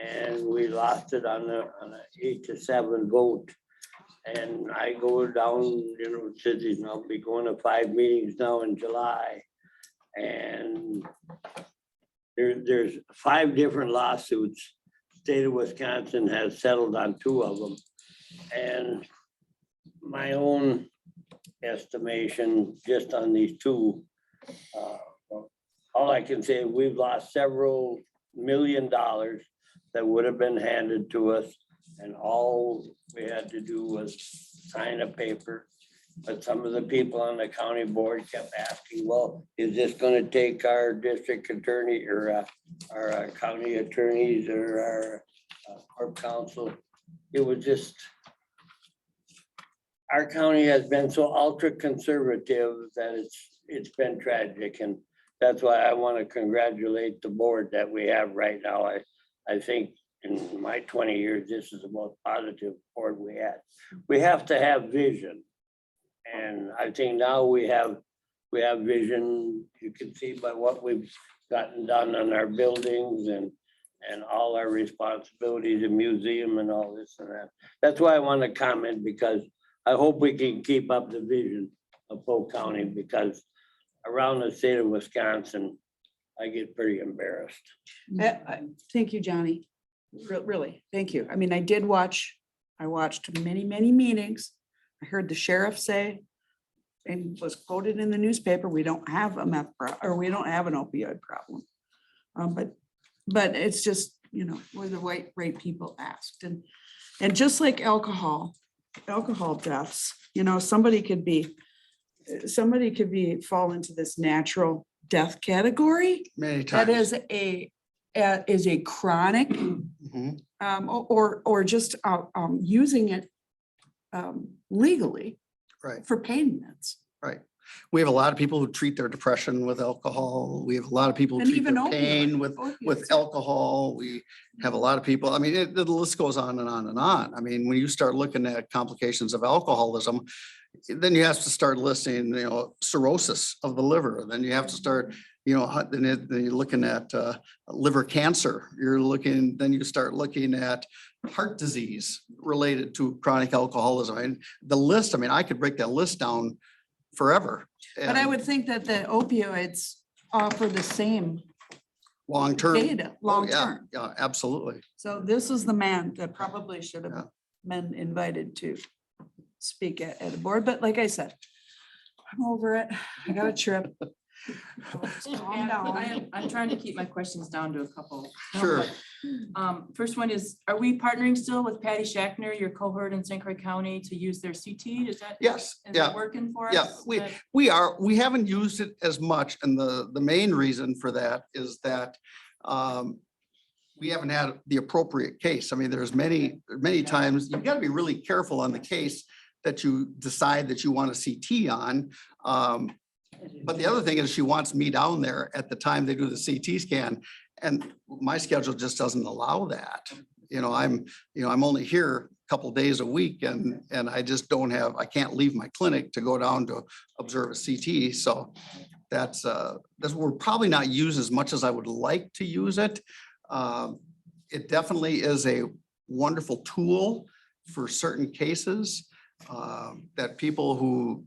[SPEAKER 4] And we lost it on a 8-7 vote. And I go down, cities, and I'll be going to 5 meetings now in July. And there's 5 different lawsuits. State of Wisconsin has settled on 2 of them. And my own estimation, just on these 2, all I can say, we've lost several $1 million that would have been handed to us. And all we had to do was sign a paper. But some of the people on the county board kept asking, well, is this gonna take our district attorney or our county attorneys or our corp counsel? It was just, our county has been so ultra conservative that it's been tragic. And that's why I want to congratulate the board that we have right now. I think in my 20 years, this is the most positive board we had. We have to have vision. And I think now we have vision. You can see by what we've gotten done on our buildings and all our responsibilities, the museum and all this and that. That's why I want to comment, because I hope we can keep up the vision of Polk County, because around the state of Wisconsin, I get pretty embarrassed.
[SPEAKER 9] Thank you, Johnny. Really, thank you. I mean, I watched many meetings. I heard the sheriff say, and was quoted in the newspaper, we don't have a we don't have an opioid problem. But it's just, where the right people asked. And just like alcohol deaths, somebody could fall into this natural death category.
[SPEAKER 10] Many
[SPEAKER 9] That
[SPEAKER 10] times.
[SPEAKER 9] is a chronic,
[SPEAKER 10] Mhm.
[SPEAKER 9] or just using it legally
[SPEAKER 10] Right.
[SPEAKER 9] for pain meds.
[SPEAKER 10] Right. We have a lot of people who treat their depression with alcohol. We have a lot of people who
[SPEAKER 9] And
[SPEAKER 10] treat
[SPEAKER 9] even
[SPEAKER 10] their pain
[SPEAKER 9] opioids.
[SPEAKER 10] with alcohol. We have a lot of people, I mean, the list goes on and on and on. I mean, when you start looking at complications of alcoholism, then you have to start listing, cirrhosis of the liver. Then you have to start, then you're looking at liver cancer. Then you start looking at heart disease related to chronic alcoholism. And the list, I mean, I could break that list down forever.
[SPEAKER 9] But I
[SPEAKER 10] And
[SPEAKER 9] would think that the opioids offer the same
[SPEAKER 10] long-term.
[SPEAKER 9] data,
[SPEAKER 10] Oh,
[SPEAKER 9] long
[SPEAKER 10] yeah,
[SPEAKER 9] term.
[SPEAKER 10] yeah, absolutely.
[SPEAKER 9] So this is the man that probably should
[SPEAKER 10] Yeah.
[SPEAKER 9] have been invited to speak at a board, but like I said, I'm over it. I got a trip. Calm down.
[SPEAKER 1] I'm trying to keep my questions down to a couple.
[SPEAKER 10] Sure.
[SPEAKER 1] First one is, are we partnering still with Patty Shackner, your cohort in St. Croix County, to use their CT? Is that?
[SPEAKER 10] Yes,
[SPEAKER 1] Is
[SPEAKER 10] yeah.
[SPEAKER 1] it working for us?
[SPEAKER 10] Yeah, we haven't used it as much, and the main reason for that is that we haven't had the appropriate case. I mean, there's many times, you've got to be really careful on the case that you decide that you want a CT on. But the other thing is she wants me down there at the time they do the CT scan, and my schedule just doesn't allow that. I'm only here a couple days a week and I just don't have, I can't leave my clinic to go down to observe a CT. So that's we're probably not used as much as I would like to use it. It definitely is a wonderful tool for certain cases that people who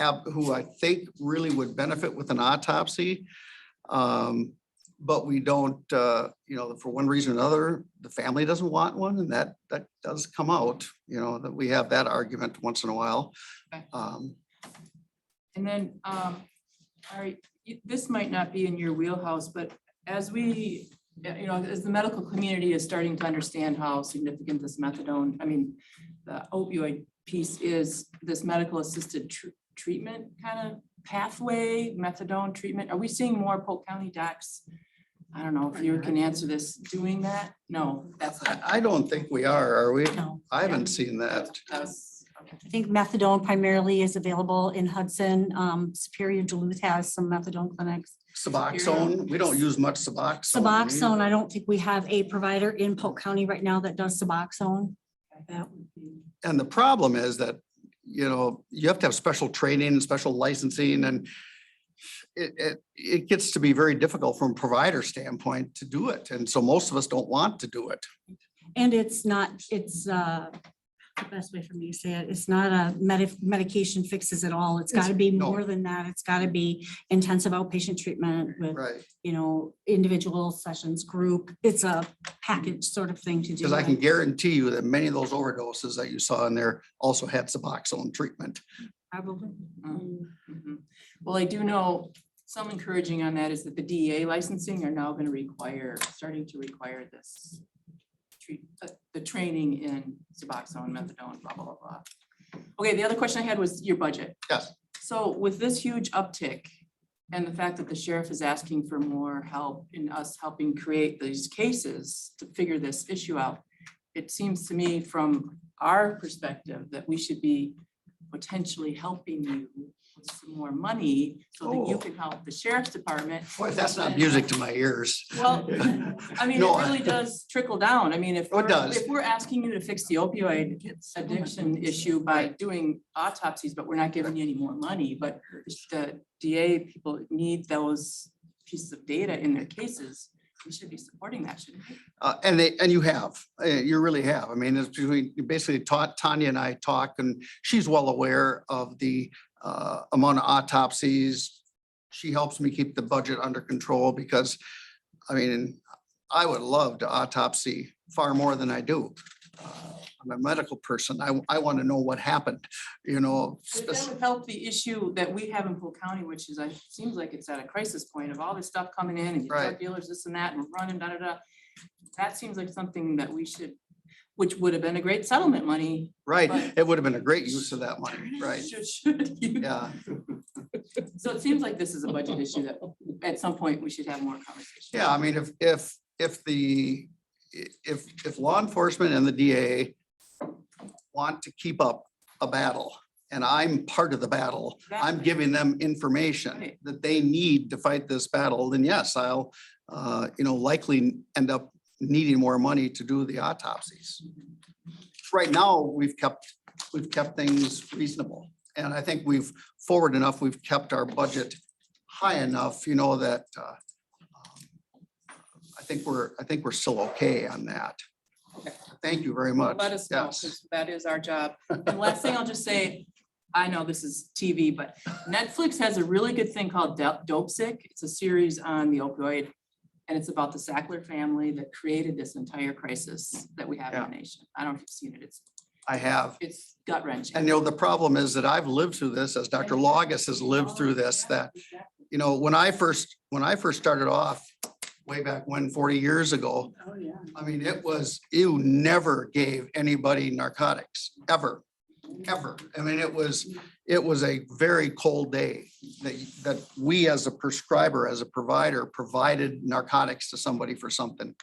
[SPEAKER 10] I think really would benefit with an autopsy. But we don't, for one reason or another, the family doesn't want one, and that does come out, that we have that argument once in a while.
[SPEAKER 1] Okay. And then, this might not be in your wheelhouse, but as we, as the medical community is starting to understand how significant this methadone, the opioid piece is, this medical assisted treatment kind of pathway, methadone treatment, are we seeing more Polk County docs? I don't know if you can answer this, doing that? No, that's not.
[SPEAKER 10] I don't think we are we?
[SPEAKER 11] No.
[SPEAKER 10] I haven't seen that.
[SPEAKER 1] Okay.
[SPEAKER 11] I think methadone primarily is available in Hudson. Superior Duluth has some methadone clinics.
[SPEAKER 10] Suboxone, we don't use much Suboxone.
[SPEAKER 11] Suboxone, I don't think we have a provider in Polk County right now that does Suboxone. That would be-
[SPEAKER 10] And the problem is that, you have to have special training and special licensing, and it gets to be very difficult from a provider standpoint to do it. And so most of us don't want to do it.
[SPEAKER 11] And it's the best way for me to say it, it's not a medication fixes it all. It's got to be
[SPEAKER 10] No.
[SPEAKER 11] more than that. It's got to be intensive outpatient treatment with,
[SPEAKER 10] Right.
[SPEAKER 11] individual sessions, group. It's a package sort of thing to do.
[SPEAKER 10] Because I can guarantee you that many of those overdoses that you saw in there also had Suboxone treatment.
[SPEAKER 11] Probably.
[SPEAKER 1] Mhm. Well, I do know some encouraging on that is that the DEA licensing are now going to starting to require this the training in Suboxone, methadone, blah, blah, blah, blah. Okay, the other question I had was your budget.
[SPEAKER 10] Yes.
[SPEAKER 1] So with this huge uptick and the fact that the sheriff is asking for more help in us helping create these cases to figure this issue out, it seems to me from our perspective that we should be potentially helping you with some more money so that you
[SPEAKER 10] Oh.
[SPEAKER 1] can help the sheriff's department.
[SPEAKER 10] Boy, that's not music to my ears.
[SPEAKER 1] Well, it
[SPEAKER 10] No,
[SPEAKER 1] really does trickle down. If
[SPEAKER 10] Oh, it does.
[SPEAKER 1] if we're asking you to fix the opioid addiction issue by doing autopsies, but we're not giving you any more money, but the DA people need those pieces of data in their cases, we should be supporting that, shouldn't we?
[SPEAKER 10] And you really have. It's between, you basically taught Tanya and I talk, and she's well aware of the amount of autopsies. She helps me keep the budget under control because, I would love to autopsy far more than I do. I'm a medical person. I want to know what happened,
[SPEAKER 1] That would help the issue that we have in Polk County, which is, it seems like it's at a crisis point of all this stuff coming in and drug
[SPEAKER 10] Right.
[SPEAKER 1] dealers, this and that, and running, da, da, da. That seems like something that we should, which would have been a great settlement money.
[SPEAKER 10] Right.
[SPEAKER 1] But-
[SPEAKER 10] It would have been a great use of that money. Right.
[SPEAKER 1] Should you?
[SPEAKER 10] Yeah.
[SPEAKER 1] So it seems like this is a budget issue that at some point we should have more conversation.
[SPEAKER 10] Yeah, if law enforcement and the DA want to keep up a battle, and I'm part of the battle, I'm
[SPEAKER 1] Exactly.
[SPEAKER 10] giving them information
[SPEAKER 1] Right.
[SPEAKER 10] that they need to fight this battle, then yes, I'll, likely end up needing more money to do the autopsies. Right now, we've kept things reasonable. And I think we've kept our budget high enough, that I think we're still okay on that.
[SPEAKER 1] Okay.
[SPEAKER 10] Thank you very much.
[SPEAKER 1] Let us know,
[SPEAKER 10] Yes.
[SPEAKER 1] because that is our job. And last thing I'll just say, I know this is TV, but Netflix has a really good thing called Dope Sick. It's a series on the opioid. And it's about the Sackler family that created this entire crisis that we have in the nation. I don't know if you've seen it.
[SPEAKER 10] I have.
[SPEAKER 1] It's gut wrenching.
[SPEAKER 10] And the problem is that I've lived through this, as Dr. Logus has lived through this, that, when I first started off way back when, 40 years ago,
[SPEAKER 9] Oh, yeah.
[SPEAKER 10] you never gave anybody narcotics, ever. It was a very cold day that we as a prescriber, as a provider, provided narcotics to somebody for something.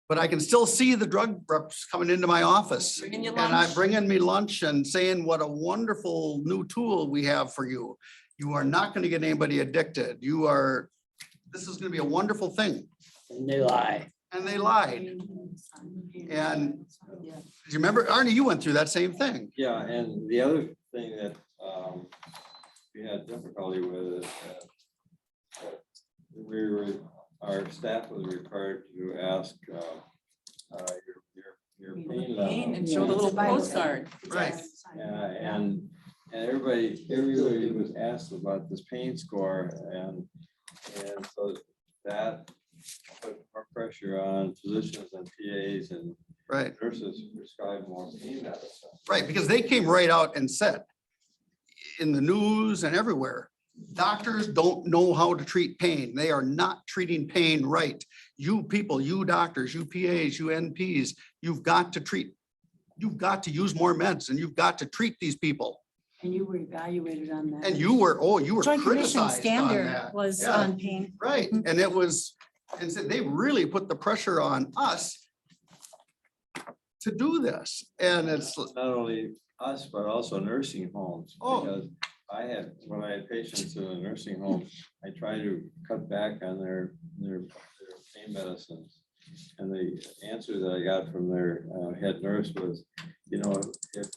[SPEAKER 10] But I can still see the drug reps coming into my office
[SPEAKER 1] Bringing you
[SPEAKER 10] and
[SPEAKER 1] lunch.
[SPEAKER 10] bringing me lunch and saying what a wonderful new tool we have for you. You are not gonna get anybody addicted. This is gonna be a wonderful thing.
[SPEAKER 4] And they lie.
[SPEAKER 10] And they lied. And do you remember, Arnie, you went through that same thing.
[SPEAKER 6] Yeah, and the other thing that we had difficulty with is that our staff was required to ask your pain level.
[SPEAKER 1] And show the little postcard.
[SPEAKER 10] Right.
[SPEAKER 6] And everybody was asked about this pain score and so that put more pressure on physicians and PAs and
[SPEAKER 10] Right,
[SPEAKER 6] nurses to prescribe more pain medicine.
[SPEAKER 10] right, because they came right out and said in the news and everywhere, doctors don't know how to treat pain. They are not treating pain right. You people, you doctors, you PAs, you NPs, you've got to use more meds and you've got to treat these people.
[SPEAKER 11] And you were evaluated on that.
[SPEAKER 10] And you were
[SPEAKER 11] Joint Commission
[SPEAKER 10] criticized on
[SPEAKER 11] standard
[SPEAKER 10] that.
[SPEAKER 11] was
[SPEAKER 10] Yeah.
[SPEAKER 11] on pain.
[SPEAKER 10] Right, and it was, and so they really put the pressure on us to do this. And it's,
[SPEAKER 6] Not only us, but also nursing homes.
[SPEAKER 10] Oh.
[SPEAKER 6] Because when I had patients in a nursing home, I try to cut back on their pain medicines. And the answer that I got from their head nurse was, if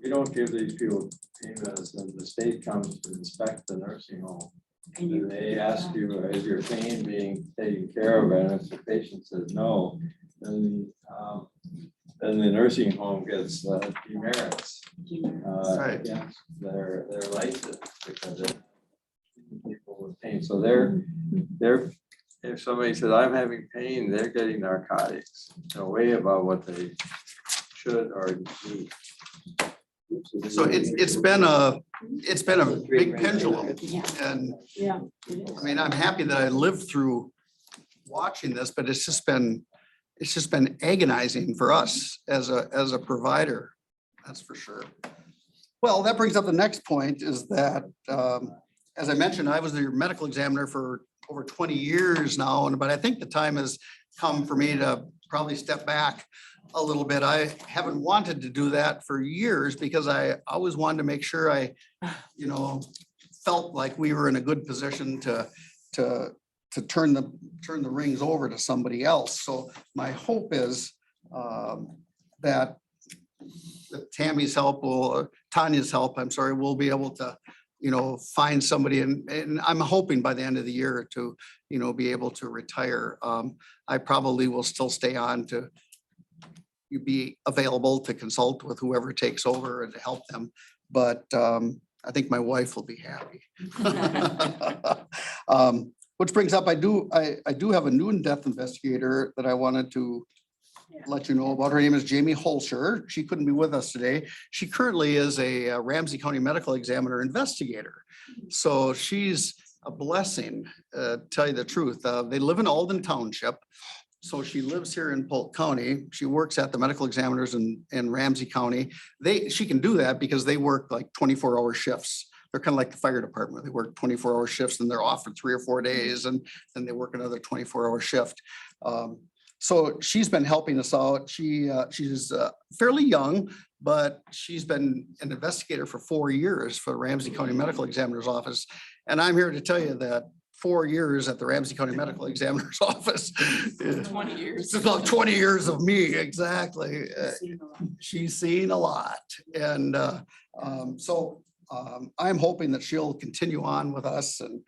[SPEAKER 6] we don't give these people pain medicine, the state comes to inspect the nursing home. And they ask you, is your pain being taken care of? And if the patient says no, then the nursing home gets demerits
[SPEAKER 10] Right.
[SPEAKER 6] against their license because they're treating people with pain. So they're if somebody says I'm having pain, they're getting narcotics way above what they should or need.
[SPEAKER 10] so it's been a big pendulum. And
[SPEAKER 11] Yeah.
[SPEAKER 10] I mean, I'm happy that I lived through watching this, but it's just been agonizing for us as a provider. That's for sure. Well, that brings up the next point is that, as I mentioned, I was the medical examiner for over 20 years now, but I think the time has come for me to probably step back a little bit. I haven't wanted to do that for years because I always wanted to make sure I, felt like we were in a good position to turn the rings over to somebody else. So my hope is that Tanya's help, we'll be able to, find somebody and I'm hoping by the end of the year to, be able to retire. I probably will still stay on to be available to consult with whoever takes over and to help them. But I think my wife will be happy. Which brings up, I do have a new death investigator that I wanted to let you know about. Her name is Jamie Holscher. She couldn't be with us today. She currently is a Ramsey County Medical Examiner investigator. So she's a blessing, tell you the truth. They live in Alden Township. So she lives here in Polk County. She works at the medical examiners in Ramsey County. She can do that because they work like 24-hour shifts. They're kind of like the fire department. They work 24-hour shifts and they're off for 3 or 4 days and then they work another 24-hour shift. So she's been helping us out. She's fairly young, but she's been an investigator for 4 years for the Ramsey County Medical Examiner's Office. And I'm here to tell you that 4 years at the Ramsey County Medical Examiner's Office.
[SPEAKER 1] 20 years.
[SPEAKER 10] It's about 20 years of me, exactly. She's seen a lot. And so I'm hoping that she'll continue on with us. And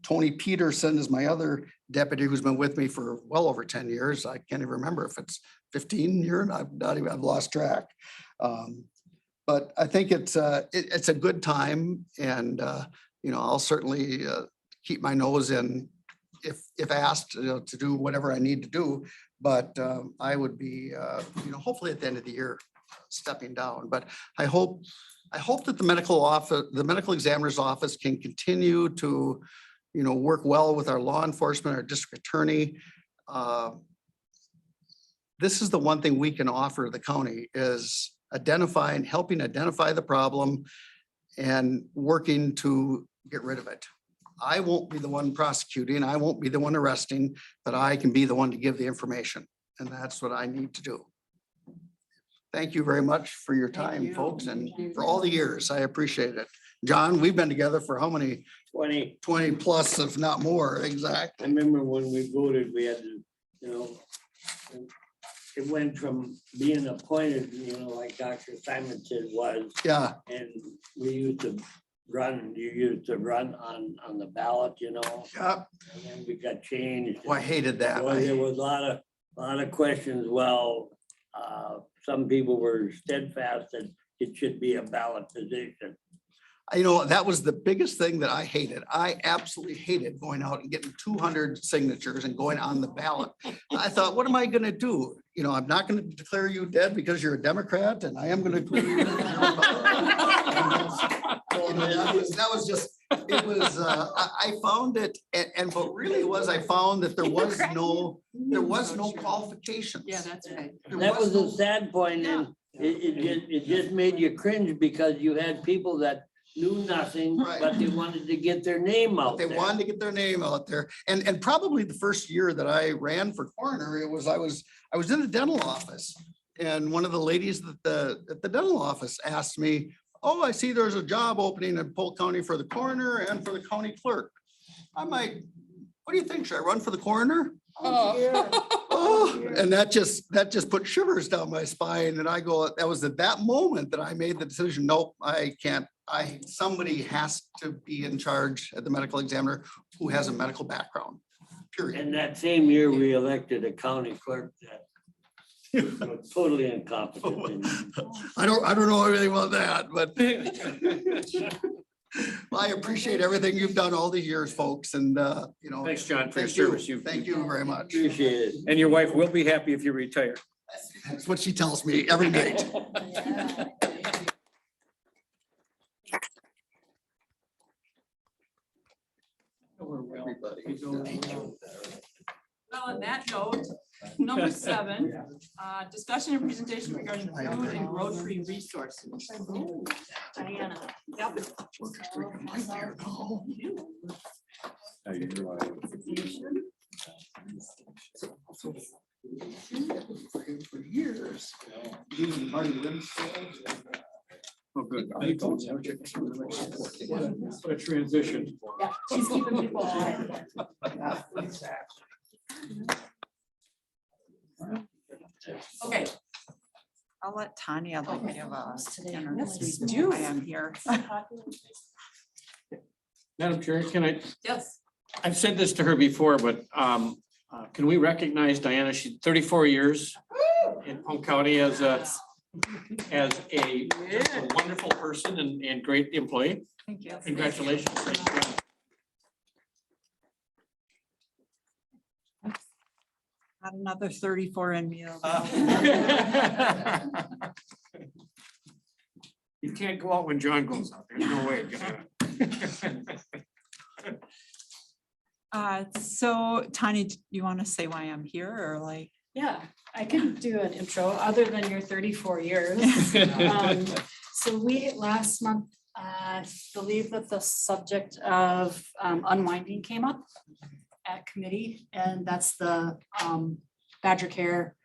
[SPEAKER 10] Tony Peterson is my other deputy who's been with me for well over 10 years. I can't even remember if it's 15 years. I've lost track. But I think it's a good time and I'll certainly keep my nose in if asked to do whatever I need to do. But I would be, hopefully at the end of the year, stepping down. But I hope that the medical examiner's office can continue to, work well with our law enforcement, our district attorney. This is the one thing we can offer the county is helping identify the problem and working to get rid of it. I won't be the one prosecuting, I won't be the one arresting, but I can be the one to give the information. And that's what I need to do. Thank you very much for your time, folks, and for all the years. I appreciate it. John, we've been together for how many,
[SPEAKER 4] 20,
[SPEAKER 10] 20 plus, if not more,
[SPEAKER 4] I
[SPEAKER 10] exactly.
[SPEAKER 4] remember when we voted, we had to, you know, it went from being appointed, you know, like Dr. Simon said was,
[SPEAKER 10] Yeah,
[SPEAKER 4] and we used to run, you used to run on the ballot, you know,
[SPEAKER 10] yeah.
[SPEAKER 4] and then we got changed.
[SPEAKER 10] Oh, I hated that.
[SPEAKER 4] Well, there was a lot of questions. Well, some people were steadfast that it should be a ballot position.
[SPEAKER 10] You know, that was the biggest thing that I hated. I absolutely hated going out and getting 200 signatures and going on the ballot. I thought, what am I gonna do? You know, I'm not gonna declare you dead because you're a Democrat, and I am gonna declare you dead. That was just, it was, I found it, and what really was, I found that there was no qualifications.
[SPEAKER 1] Yeah, that's right.
[SPEAKER 4] That was
[SPEAKER 10] no-
[SPEAKER 4] a sad point, and it just made you cringe because you had people that knew nothing,
[SPEAKER 10] Right.
[SPEAKER 4] but they wanted to get their name out
[SPEAKER 10] They
[SPEAKER 4] there.
[SPEAKER 10] wanted to get their name out there. And probably the first year that I ran for coroner, I was in the dental office. And one of the ladies at the dental office asked me, oh, I see there's a job opening in Polk County for the coroner and for the county clerk. I'm like, what do you think? Should I run for the coroner? Oh, and that just put shivers down my spine. And I go, that was at that moment that I made the decision, nope, I can't. Somebody has to be in charge at the medical examiner who has a medical background, period.
[SPEAKER 4] And that same year, we elected a county clerk that was totally incompetent.
[SPEAKER 10] I don't know anything about that, but I appreciate everything you've done all the years, folks, and you know.
[SPEAKER 12] Thanks, John, for your
[SPEAKER 10] thank you.
[SPEAKER 12] service.
[SPEAKER 10] Thank you very much.
[SPEAKER 4] Appreciate it.
[SPEAKER 12] And your wife will be happy if you retire.
[SPEAKER 10] That's what she tells me every night.
[SPEAKER 1] Well, on that note, number 7, discussion and presentation regarding food and grocery resources. Diana. Yep.
[SPEAKER 10] For years.
[SPEAKER 12] Oh, good. What a transition.
[SPEAKER 1] Yeah, she's keeping people alive. Okay.
[SPEAKER 9] I'll let Tanya give us.
[SPEAKER 1] Yes, we do.
[SPEAKER 9] I am here.
[SPEAKER 12] Madam Chair, can I,
[SPEAKER 1] Yes.
[SPEAKER 12] I've said this to her before, but can we recognize Diana? She's 34 years in Polk County as a wonderful person and great employee.
[SPEAKER 9] Thank you.
[SPEAKER 12] Congratulations.
[SPEAKER 9] Not another 34 in me.
[SPEAKER 12] You can't go out when John goes out. There's no way.
[SPEAKER 9] So Tanya, do you want to say why I'm here or like?
[SPEAKER 13] Yeah, I can do an intro other than your 34 years. So we last month, believe that the subject of unwinding came up at committee, and that's the Badger Care,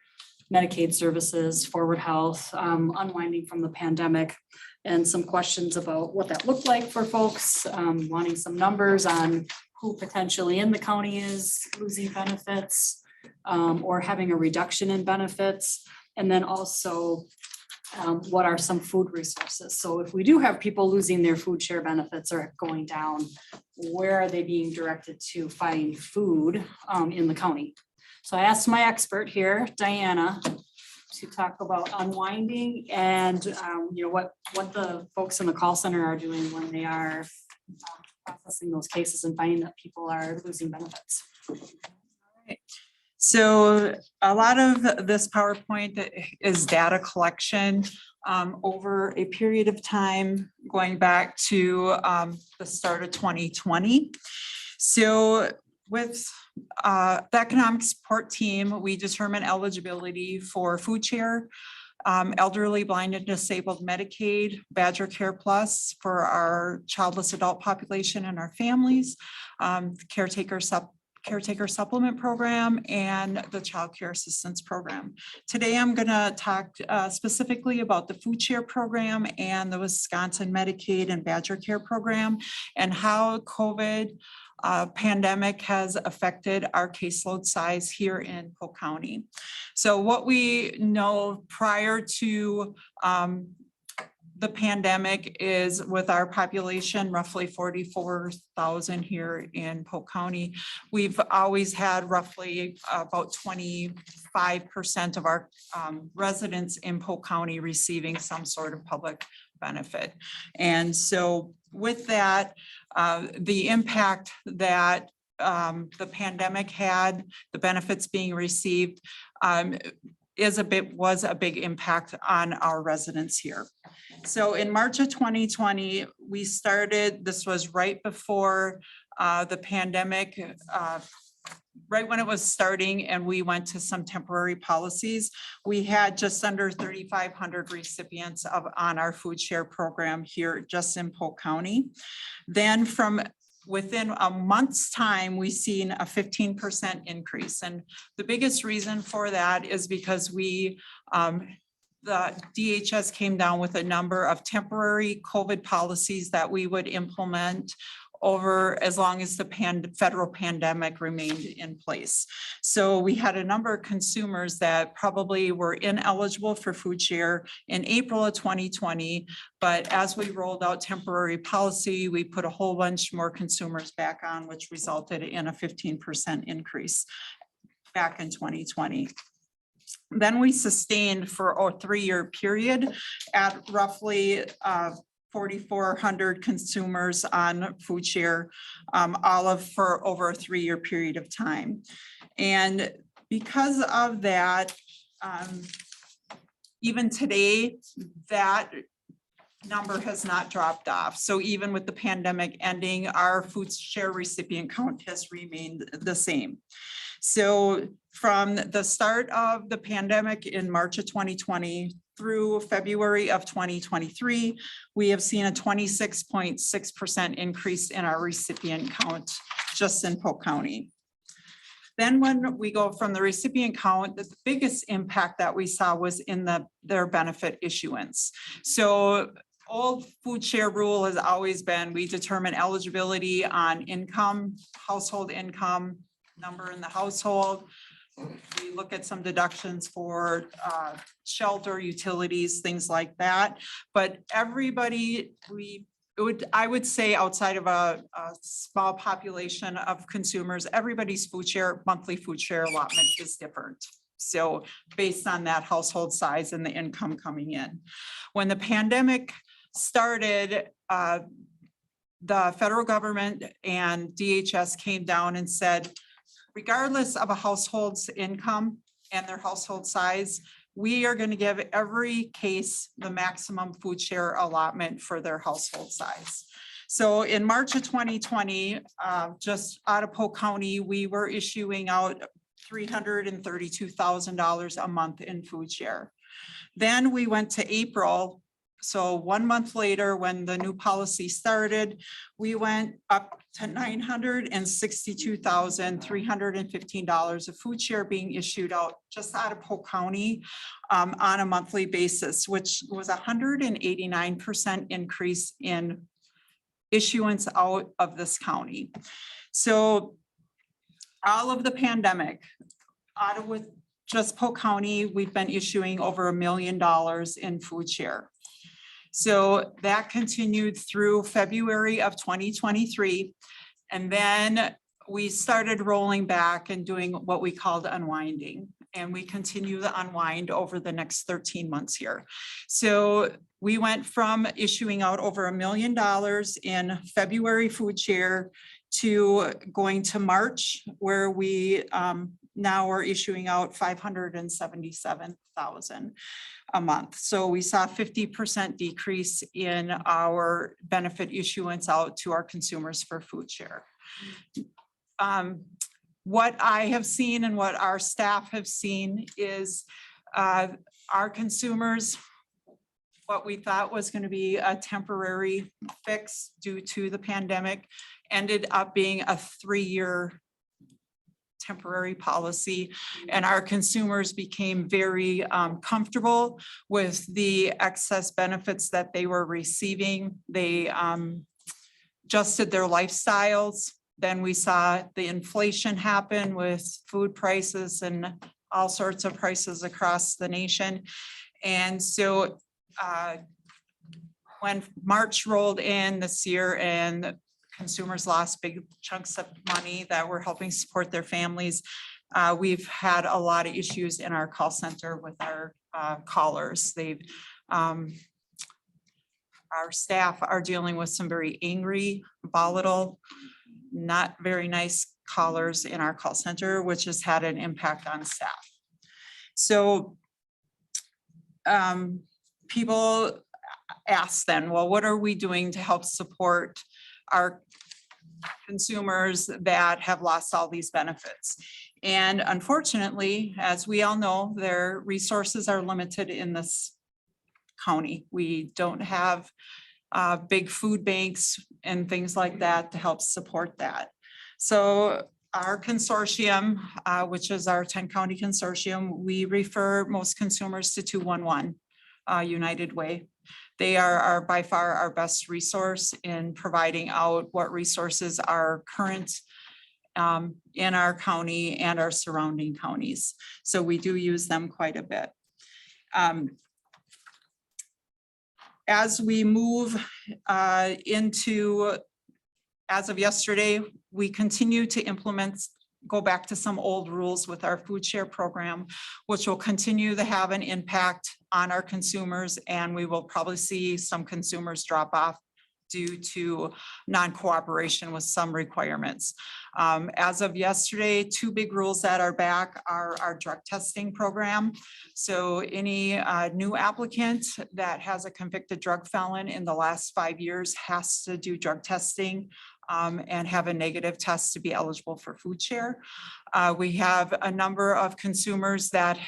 [SPEAKER 13] Medicaid services, Forward Health, unwinding from the pandemic, and some questions about what that looked like for folks, wanting some numbers on who potentially in the county is losing benefits, or having a reduction in benefits, and then also what are some food resources? So if we do have people losing their food share benefits or going down, where are they being directed to find food in the county? So I asked my expert here, Diana, to talk about unwinding and what the folks in the call center are doing when they are processing those cases and finding that people are losing benefits.
[SPEAKER 9] So a lot of this PowerPoint is data collection over a period of time going back to the start of 2020. So with the economic support team, we determine eligibility for food share, elderly, blind and disabled Medicaid, Badger Care Plus for our childless adult population and our families, caretaker
[SPEAKER 14] caretaker supplement program and the child care assistance program. Today, I'm going to talk specifically about the food share program and the Wisconsin Medicaid and Badger Care program and how COVID pandemic has affected our caseload size here in Polk County. So what we know prior to the pandemic is with our population, roughly 44,000 here in Polk County, we've always had roughly about 25% of our residents in Polk County receiving some sort of public benefit. And so with that, the impact that the pandemic had, the benefits being received, was a big impact on our residents here. So in March of 2020, we started, this was right before the pandemic, right when it was starting, and we went to some temporary policies. We had just under 3,500 recipients on our food share program here just in Polk County. Then from within a month's time, we've seen a 15% increase. And the biggest reason for that is because the DHS came down with a number of temporary COVID policies that we would implement over as long as the federal pandemic remained in place. So we had a number of consumers that probably were ineligible for food share in April of 2020. But as we rolled out temporary policy, we put a whole bunch more consumers back on, which resulted in a 15% increase back in 2020. Then we sustained for a 3-year period at roughly 4,400 consumers on food share, for over a 3-year period of time. And because of that, even today, that number has not dropped off. So even with the pandemic ending, our food share recipient count has remained the same. So from the start of the pandemic in March of 2020 through February of 2023, we have seen a 26.6% increase in our recipient count just in Polk County. Then when we go from the recipient count, the biggest impact that we saw was in their benefit issuance. So old food share rule has always been, we determine eligibility on income, household income, number in the household. We look at some deductions for shelter, utilities, things like that. But everybody, I would say outside of a small population of consumers, everybody's monthly food share allotment is different. So based on that household size and the income coming in. When the pandemic started, the federal government and DHS came down and said, regardless of a household's income and their household size, we are going to give every case the maximum food share allotment for their household size. So in March of 2020, just out of Polk County, we were issuing out $332,000 a month in food share. Then we went to April. So 1 month later, when the new policy started, we went up to $962,315 of food share being issued out just out of Polk County on a monthly basis, which was 189% increase in issuance out of this county. So all of the pandemic, out of with just Polk County, we've been issuing over $1 million in food share. So that continued through February of 2023. And then we started rolling back and doing what we called unwinding. And we continue the unwind over the next 13 months here. So we went from issuing out over $1 million in February food share to going to March, where we now are issuing out $577,000 a month. So we saw a 50% decrease in our benefit issuance out to our consumers for food share. What I have seen and what our staff have seen is our consumers, what we thought was going to be a temporary fix due to the pandemic ended up being a 3-year temporary policy, and our consumers became very comfortable with the excess benefits that they were receiving. They adjusted their lifestyles. Then we saw the inflation happen with food prices and all sorts of prices across the nation. And so when March rolled in this year and consumers lost big chunks of money that were helping support their families, we've had a lot of issues in our call center with our callers. Our staff are dealing with some very angry, volatile, not very nice callers in our call center, which has had an impact on staff. So people ask then, well, what are we doing to help support our consumers that have lost all these benefits? And unfortunately, as we all know, their resources are limited in this county. We don't have big food banks and things like that to help support that. So our consortium, which is our 10 county consortium, we refer most consumers to 211 United Way. They are by far our best resource in providing out what resources are current in our county and our surrounding counties. So we do use them quite a bit. As we move into, as of yesterday, we continue to go back to some old rules with our food share program, which will continue to have an impact on our consumers, and we will probably see some consumers drop off due to non-cooperation with some requirements. As of yesterday, two big rules that are back are our drug testing program. So any new applicant that has a convicted drug felon in the last 5 years has to do drug testing and have a negative test to be eligible for food share. We have a number of consumers that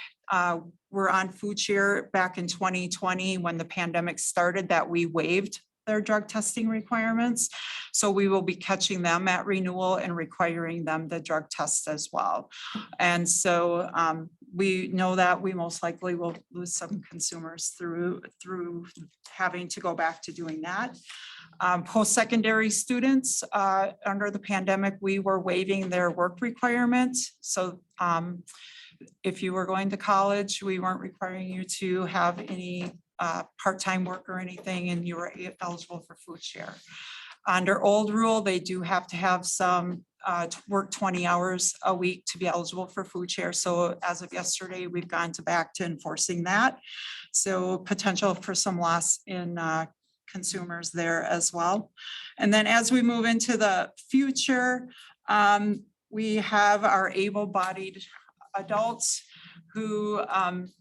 [SPEAKER 14] were on food share back in 2020 when the pandemic started that we waived their drug testing requirements. So we will be catching them at renewal and requiring them the drug test as well. And so we know that we most likely will lose some consumers through having to go back to doing that. Post-secondary students, under the pandemic, we were waiving their work requirements. So if you were going to college, we weren't requiring you to have any part-time work or anything, and you were eligible for food share. Under old rule, they do have to have some work 20 hours a week to be eligible for food share. So as of yesterday, we've gone back to enforcing that. So potential for some loss in consumers there as well. And then as we move into the future, we have our able-bodied adults who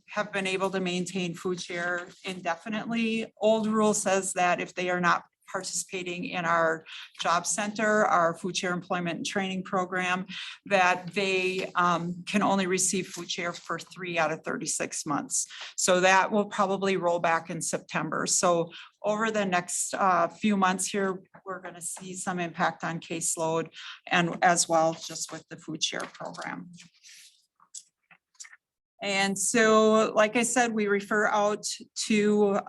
[SPEAKER 14] have been able to maintain food share indefinitely. Old rule says that if they are not participating in our job center, our food share employment and training program, that they can only receive food share for 3 out of 36 months. So that will probably roll back in September. So over the next few months here, we're going to see some impact on caseload and as well just with the food share program. And so, like I said, we refer out to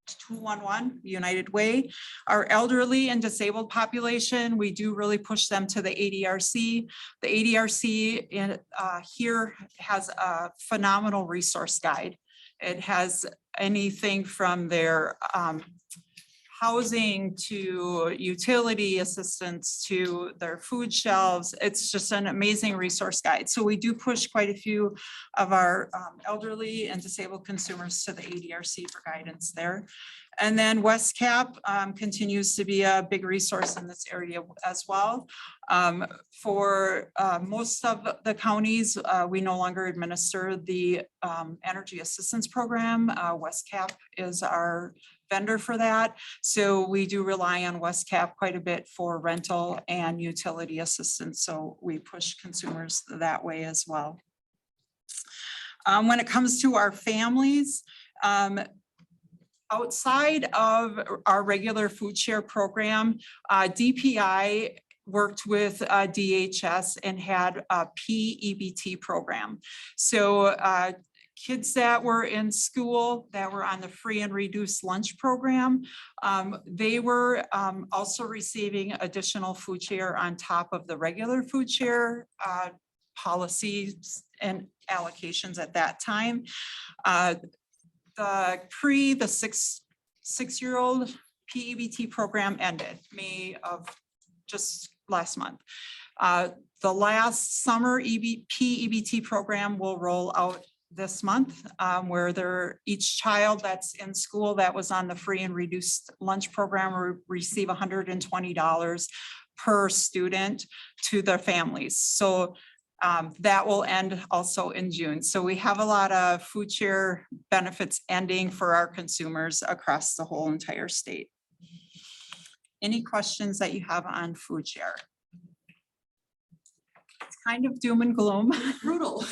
[SPEAKER 14] 211 United Way. Our elderly and disabled population, we do really push them to the ADRC. The ADRC here has a phenomenal resource guide. It has anything from their housing to utility assistance to their food shelves. It's just an amazing resource guide. So we do push quite a few of our elderly and disabled consumers to the ADRC for guidance there. And then WestCap continues to be a big resource in this area as well. For most of the counties, we no longer administer the energy assistance program. WestCap is our vendor for that. So we do rely on WestCap quite a bit for rental and utility assistance. So we push consumers that way as well. When it comes to our families, outside of our regular food share program, DPI worked with DHS and had a PEBT program. So kids that were in school that were on the free and reduced lunch program, they were also receiving additional food share on top of the regular food share policies and allocations at that time. The six-year-old PEBT program ended May of just last month. The last summer PEBT program will roll out this month, where each child that's in school that was on the free and reduced lunch program will receive $120 per student to their families. So that will end also in June. So we have a lot of food share benefits ending for our consumers across the whole entire state. Any questions that you have on food share? It's kind of doom and gloom.
[SPEAKER 1] Brutal.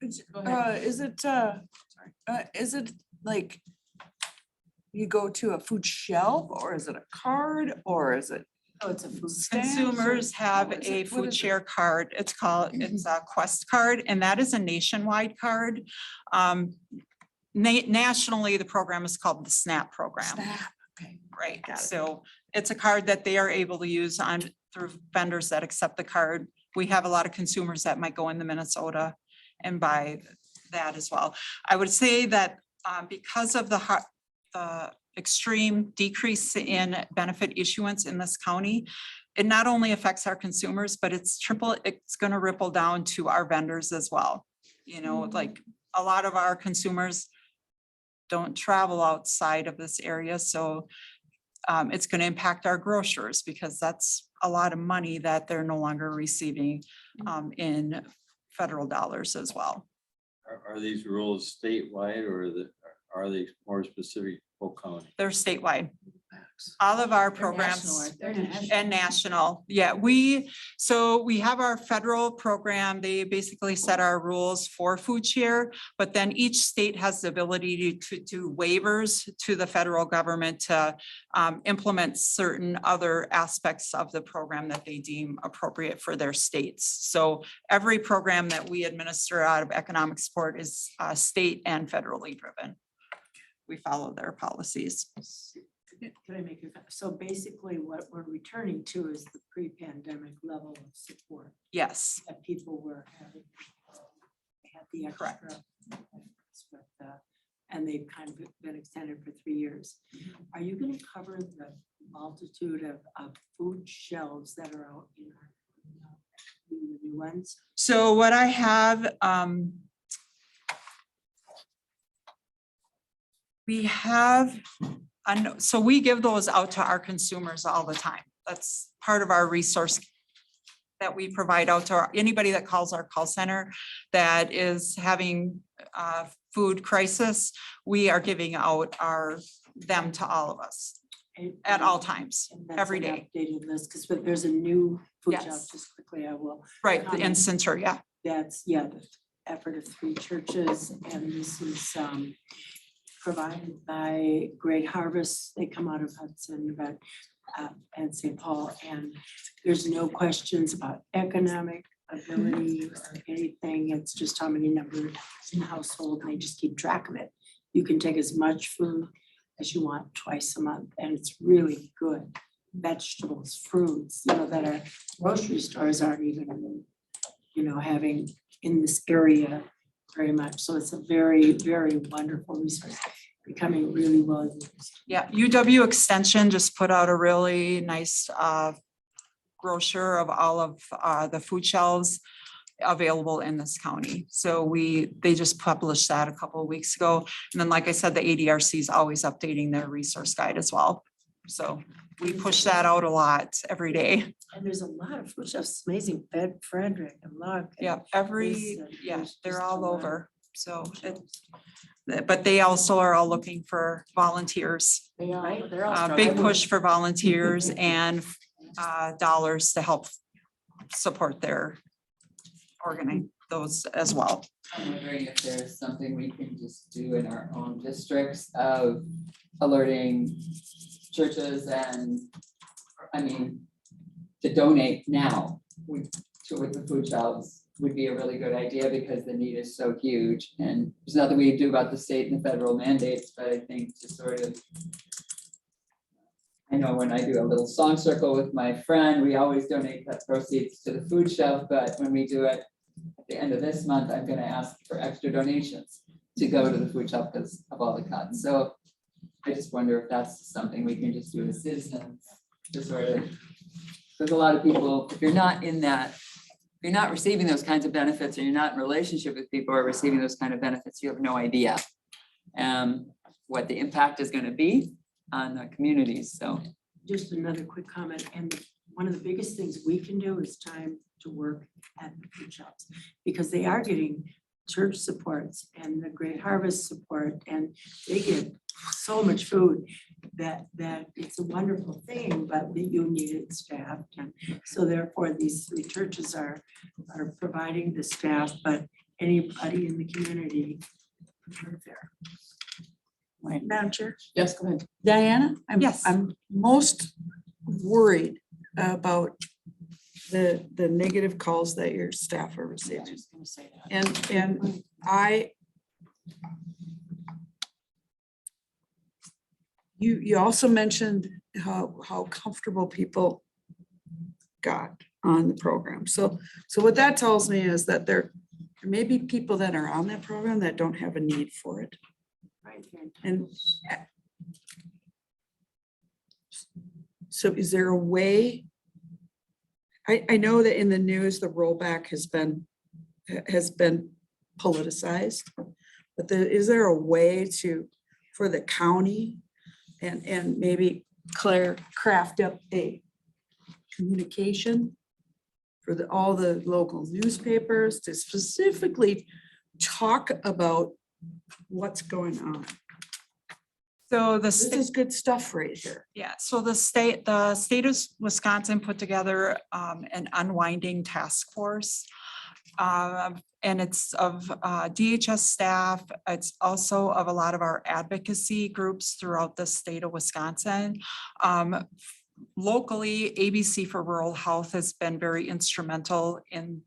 [SPEAKER 9] Is it like you go to a food shelf, or is it a card, or is it?
[SPEAKER 1] Oh, it's a food.
[SPEAKER 14] Consumers have
[SPEAKER 9] What is
[SPEAKER 14] a
[SPEAKER 9] it? What
[SPEAKER 14] food
[SPEAKER 9] is it?
[SPEAKER 14] share card. It's a Quest card, and that is a nationwide card. Nationally, the program is called the SNAP program.
[SPEAKER 9] Snap. Okay.
[SPEAKER 14] Right,
[SPEAKER 9] Got it.
[SPEAKER 14] so it's a card that they are able to use through vendors that accept the card. We have a lot of consumers that might go into Minnesota and buy that as well. I would say that because of the extreme decrease in benefit issuance in this county, it not only affects our consumers, but it's gonna ripple down to our vendors as well. You know, like a lot of our consumers don't travel outside of this area, so it's going to impact our grocers because that's a lot of money that they're no longer receiving in federal dollars as well.
[SPEAKER 6] Are these rules statewide or are they more specific to Polk County?
[SPEAKER 14] They're statewide. All of our programs and national. Yeah, so we have our federal program. They basically set our rules for food share, but then each state has the ability to do waivers to the federal government to implement certain other aspects of the program that they deem appropriate for their states. So every program that we administer out of economic support is state and federally driven. We follow their policies.
[SPEAKER 15] Can I make a, so basically what we're returning to is the pre-pandemic level of support
[SPEAKER 14] Yes.
[SPEAKER 15] that people were having. They had the extra. And they've kind of been extended for 3 years. Are you going to cover the multitude of food shelves that are out in the new ones?
[SPEAKER 14] So what I have, we have, so we give those out to our consumers all the time. That's part of our resource that we provide out to anybody that calls our call center that is having a food crisis. We are giving out them to all of us at all times, every day.
[SPEAKER 15] Updated list, because there's a new food
[SPEAKER 14] Yes.
[SPEAKER 15] shelf, just quickly, I will.
[SPEAKER 14] Right, in Centuria.
[SPEAKER 15] That's, yeah, the effort of 3 churches, and this is provided by Great Harvest. They come out of Hudson, but and St. Paul, and there's no questions about economic ability or anything. It's just how many numbers in the household, and they just keep track of it. You can take as much food as you want twice a month, and it's really good. Vegetables, fruits, that our grocery stores aren't even, having in this area very much. So it's a very, very wonderful resource, becoming really well used.
[SPEAKER 14] Yeah, UW Extension just put out a really nice brochure of all of the food shelves available in this county. So they just published that a couple of weeks ago. And then, like I said, the ADRC is always updating their resource guide as well. So we push that out a lot every day.
[SPEAKER 15] And there's a lot of food shelves. It's amazing. Frederick and Luck.
[SPEAKER 14] Yeah,
[SPEAKER 15] there's
[SPEAKER 14] they're
[SPEAKER 15] just a
[SPEAKER 14] all
[SPEAKER 15] lot.
[SPEAKER 14] over. So, but they also are all looking for volunteers.
[SPEAKER 15] They are. They're all
[SPEAKER 14] Big
[SPEAKER 15] struggling.
[SPEAKER 14] push for volunteers and dollars to help support their those as well.
[SPEAKER 2] I'm wondering if there's something we can just do in our own districts of alerting churches and I mean, to donate now with the food shelves would be a really good idea because the need is so huge. And there's nothing we can do about the state and the federal mandates, but I think to sort of, I know when I do a little song circle with my friend, we always donate the proceeds to the food shelf, but when we do it at the end of this month, I'm gonna ask for extra donations to go to the food shelf because of all the cuts. So I just wonder if that's something we can just do as citizens to sort of, because a lot of people, if you're not in that, if you're not receiving those kinds of benefits, or you're not in relationship with people who are receiving those kind of benefits, you have no idea what the impact is gonna be on the communities, so.
[SPEAKER 15] Just another quick comment, and one of the biggest things we can do is time to work at the food shops, because they are getting church supports and the Great Harvest support, and they get so much food that it's a wonderful thing, but you need it staffed. And so therefore, these three churches are providing the staff, but anybody in the community are there.
[SPEAKER 9] Madam Chair.
[SPEAKER 1] Yes, go ahead.
[SPEAKER 9] Diana?
[SPEAKER 14] Yes.
[SPEAKER 9] I'm most worried about the negative calls that your staff are receiving.
[SPEAKER 1] Just gonna say that.
[SPEAKER 9] And you also mentioned how comfortable people got on the program. So what that tells me is that there may be people that are on that program that don't have a need for it.
[SPEAKER 15] Right.
[SPEAKER 9] And so is there a way? I know that in the news, the rollback has been politicized, but is there a way for the county and maybe Claire craft up a communication for all the local newspapers to specifically talk about what's going on?
[SPEAKER 14] So the
[SPEAKER 9] This is good stuff right here.
[SPEAKER 14] Yeah, so the state of Wisconsin put together an unwinding task force. And it's of DHS staff. It's also of a lot of our advocacy groups throughout the state of Wisconsin. Locally, ABC for Rural Health has been very instrumental in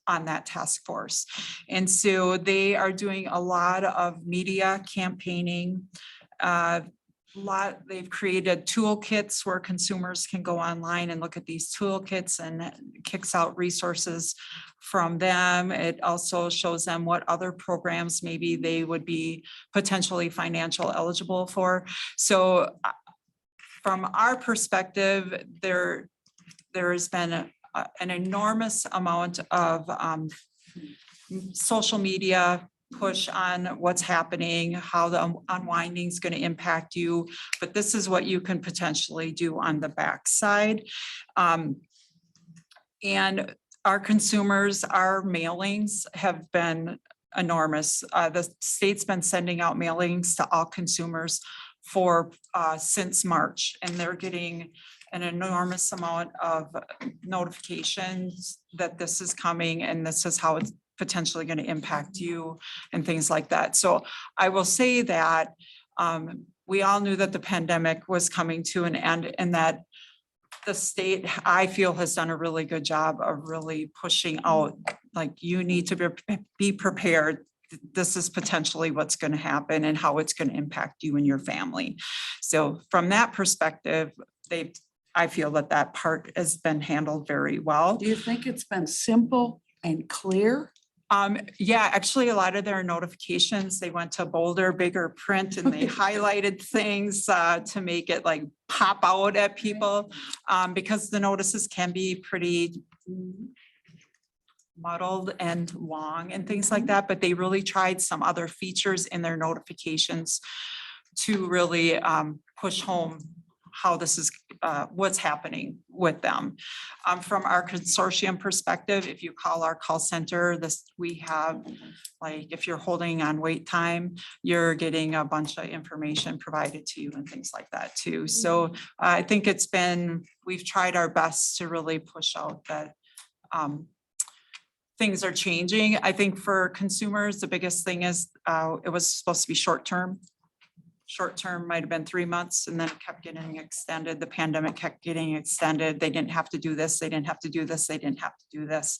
[SPEAKER 14] on that task force. And so they are doing a lot of media campaigning. They've created toolkits where consumers can go online and look at these toolkits, and kicks out resources from them. It also shows them what other programs maybe they would be potentially financial eligible for. So from our perspective, there has been an enormous amount of social media push on what's happening, how the unwinding is going to impact you, but this is what you can potentially do on the backside. And our consumers, our mailings have been enormous. The state's been sending out mailings to all consumers for since March, and they're getting an enormous amount of notifications that this is coming and this is how it's potentially going to impact you and things like that. So I will say that we all knew that the pandemic was coming to an end, and that the state, I feel, has done a really good job of really pushing out, like, you need to be prepared. This is potentially what's going to happen and how it's going to impact you and your family. So from that perspective, I feel that part has been handled very well.
[SPEAKER 9] Do you think it's been simple and clear?
[SPEAKER 14] Yeah, actually, a lot of their notifications, they went to bolder, bigger print, and they highlighted things to make it like pop out at people, because the notices can be pretty muddled and long and things like that, but they really tried some other features in their notifications to really push home how this is, what's happening with them. From our consortium perspective, if you call our call center, we have, like, if you're holding on wait time, you're getting a bunch of information provided to you and things like that too. So I think we've tried our best to really push out that things are changing. I think for consumers, the biggest thing is it was supposed to be short term. short-term might have been 3 months and then it kept getting extended. The pandemic kept getting extended. They didn't have to do this. They didn't have to do this. They didn't have to do this.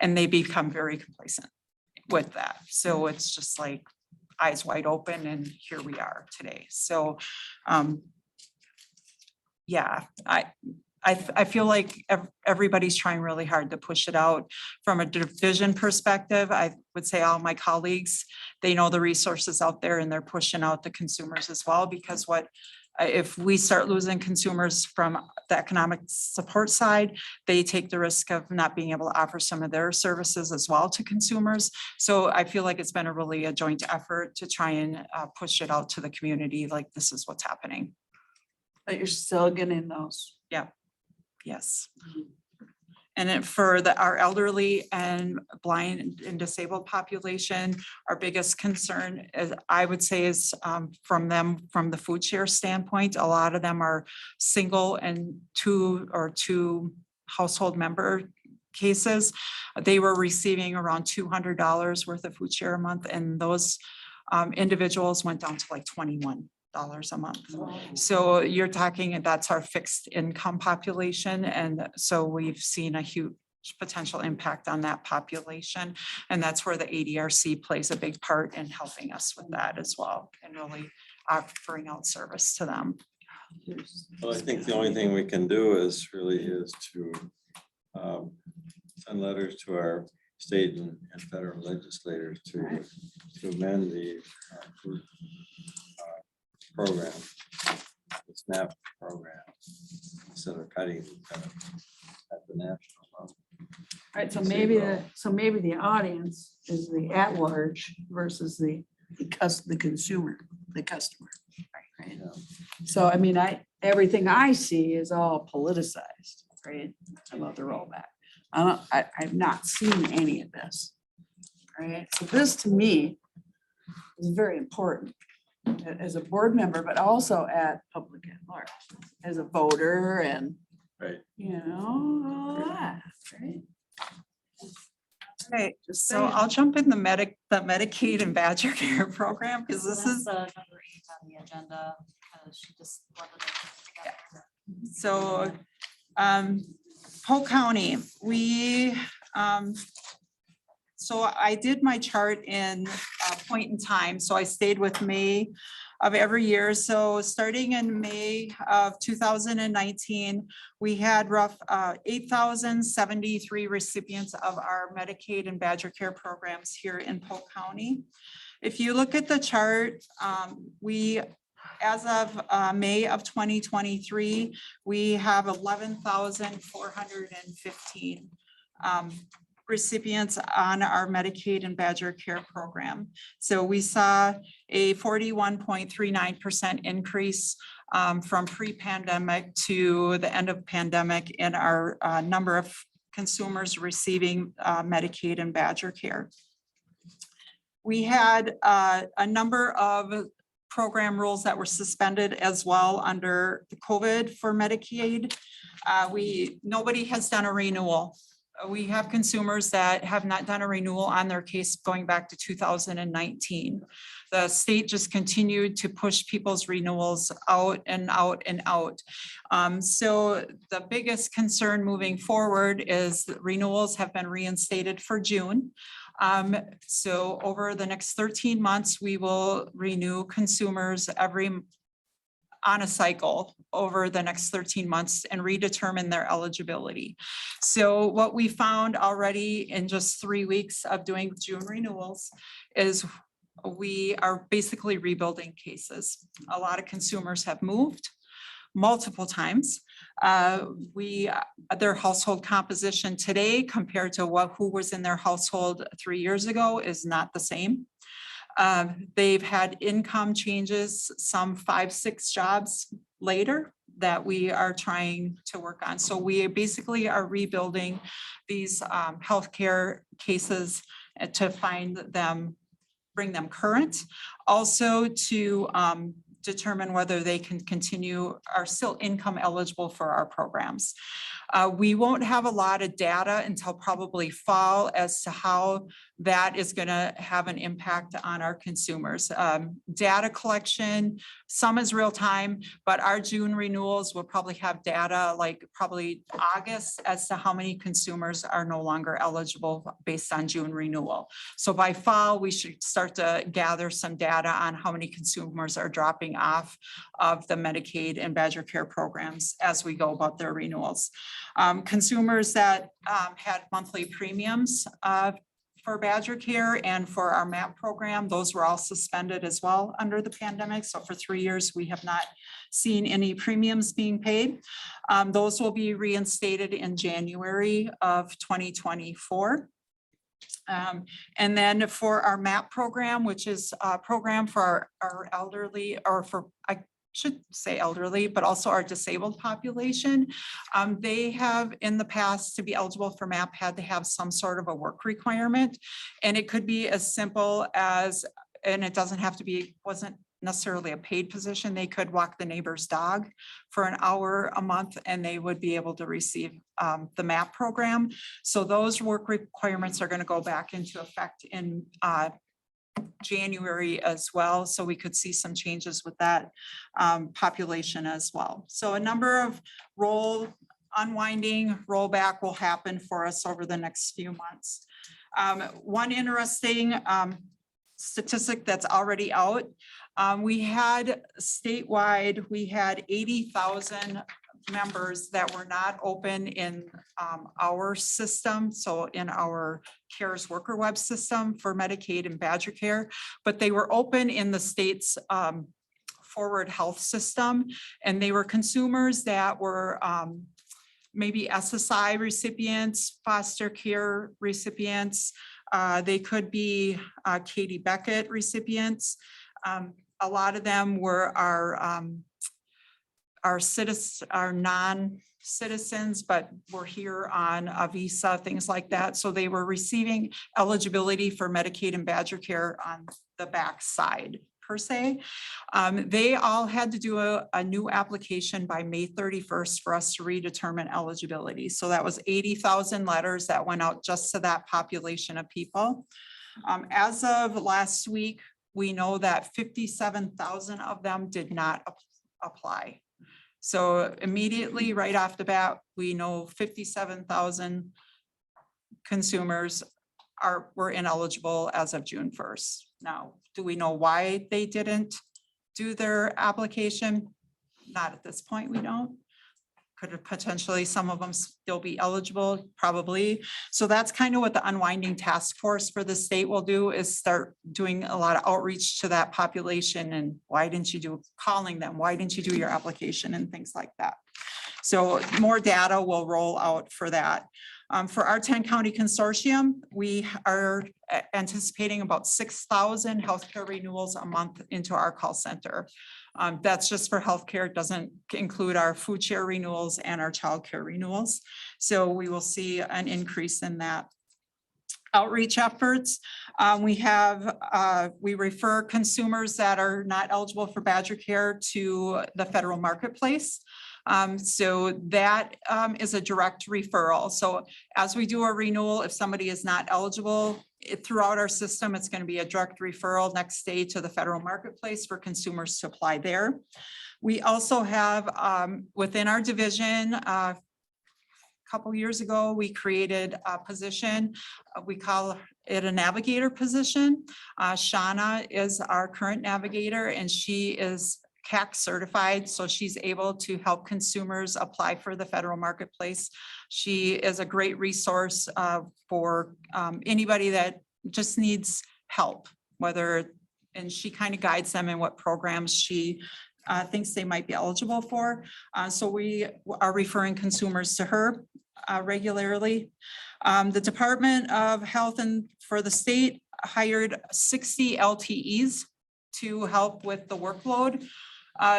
[SPEAKER 14] And they become very complacent with that. So it's just like eyes wide open and here we are today. So, yeah, I feel like everybody's trying really hard to push it out. From a division perspective, I would say all my colleagues, they know the resources out there and they're pushing out the consumers as well, because if we start losing consumers from the economic support side, they take the risk of not being able to offer some of their services as well to consumers. So I feel like it's been a joint effort to try and push it out to the community, like this is what's happening.
[SPEAKER 9] But you're still getting those.
[SPEAKER 14] Yeah. Yes. And then for our elderly and blind and disabled population, our biggest concern is, I would say, is from the food share standpoint. A lot of them are single and two household member cases. They were receiving around $200 worth of food share a month, and those individuals went down to like $21 a month. So you're talking, that's our fixed income population. And so we've seen a huge potential impact on that population. And that's where the ADRC plays a big part in helping us with that as well, and really offering out service to them.
[SPEAKER 6] Well, I think the only thing we can do is to send letters to our state and federal legislators to amend the food program, the SNAP program, instead of cutting at the national level.
[SPEAKER 9] Right, so maybe the audience is the at-large versus the consumer, the customer. Right?
[SPEAKER 6] Yeah.
[SPEAKER 9] So I mean, everything I see is all politicized, right? About the rollback. I've not seen any of this. Right, so this to me is very important as a board member, but also at public at large, as a voter and,
[SPEAKER 6] Right.
[SPEAKER 9] all that, right?
[SPEAKER 14] Okay, so I'll jump in the Medicaid and Badger Care program, because this is
[SPEAKER 13] Number 8 on the agenda. She just wanted to-
[SPEAKER 14] so, Polk County, so I did my chart in a point in time. So I stayed with May of every year. So starting in May of 2019, we had 8,073 recipients of our Medicaid and Badger Care programs here in Polk County. If you look at the chart, as of May of 2023, we have 11,415 recipients on our Medicaid and Badger Care program. So we saw a 41.39% increase from pre-pandemic to the end of pandemic in our number of consumers receiving Medicaid and Badger Care. We had a number of program rules that were suspended as well under the COVID for Medicaid. Nobody has done a renewal. We have consumers that have not done a renewal on their case going back to 2019. The state just continued to push people's renewals out and out and out. So the biggest concern moving forward is that renewals have been reinstated for June. So over the next 13 months, we will renew consumers on a cycle over the next 13 months and redetermine their eligibility. So what we found already in just 3 weeks of doing June renewals is we are basically rebuilding cases. A lot of consumers have moved multiple times. Their household composition today compared to who was in their household 3 years ago is not the same. They've had income changes, some 5-6 jobs later that we are trying to work on. So we basically are rebuilding these healthcare cases to bring them current. Also to determine whether they can continue, are still income eligible for our programs. We won't have a lot of data until probably fall as to how that is going to have an impact on our consumers. Data collection, some is real time, but our June renewals will probably have data like probably August as to how many consumers are no longer eligible based on June renewal. So by fall, we should start to gather some data on how many consumers are dropping off of the Medicaid and Badger Care programs as we go about their renewals. Consumers that had monthly premiums for Badger Care and for our MAP program, those were all suspended as well under the pandemic. So for 3 years, we have not seen any premiums being paid. Those will be reinstated in January of 2024. And then for our MAP program, which is a program for our elderly, or for, I should say elderly, but also our disabled population. They have in the past, to be eligible for MAP, had to have some sort of a work requirement. And it could be as simple as, and it doesn't have to be, wasn't necessarily a paid position. They could walk the neighbor's dog for an hour a month and they would be able to receive the MAP program. So those work requirements are going to go back into effect in January as well. So we could see some changes with that population as well. So a number of unwinding, rollback will happen for us over the next few months. One interesting statistic that's already out, we had statewide, we had 80,000 members that were not open in our system, so in our CARES worker web system for Medicaid and Badger Care, but they were open in the state's forward health system, and they were consumers that were maybe SSI recipients, foster care recipients, they could be Katie Beckett recipients. A lot of them were our non-citizens, but were here on a visa, things like that. So they were receiving eligibility for Medicaid and Badger Care on the backside per se. They all had to do a new application by May 31st for us to redetermine eligibility. So that was 80,000 letters that went out just to that population of people. As of last week, we know that 57,000 of them did not apply. So immediately right off the bat, we know 57,000 consumers were ineligible as of June 1st. Now, do we know why they didn't do their application? Not at this point, we don't. Could have potentially, some of them still be eligible, probably. So that's kind of what the unwinding task force for the state will do, is start doing a lot of outreach to that population. And why didn't you calling them? Why didn't you do your application and things like that? So more data will roll out for that. For our 10 county consortium, we are anticipating about 6,000 healthcare renewals a month into our call center. That's just for healthcare. It doesn't include our food share renewals and our childcare renewals. So we will see an increase in that. Outreach efforts. We refer consumers that are not eligible for Badger Care to the federal marketplace. So that is a direct referral. So as we do a renewal, if somebody is not eligible throughout our system, it's going to be a direct referral next day to the federal marketplace for consumers to apply there. We also have within our division, a couple years ago, we created a position. We call it a navigator position. Shauna is our current navigator, and she is CAC certified, so she's able to help consumers apply for the federal marketplace. She is a great resource for anybody that just needs help, and she kind of guides them in what programs she thinks they might be eligible for. So we are referring consumers to her regularly. The Department of Health and for the state hired 60 LTEs to help with the workload.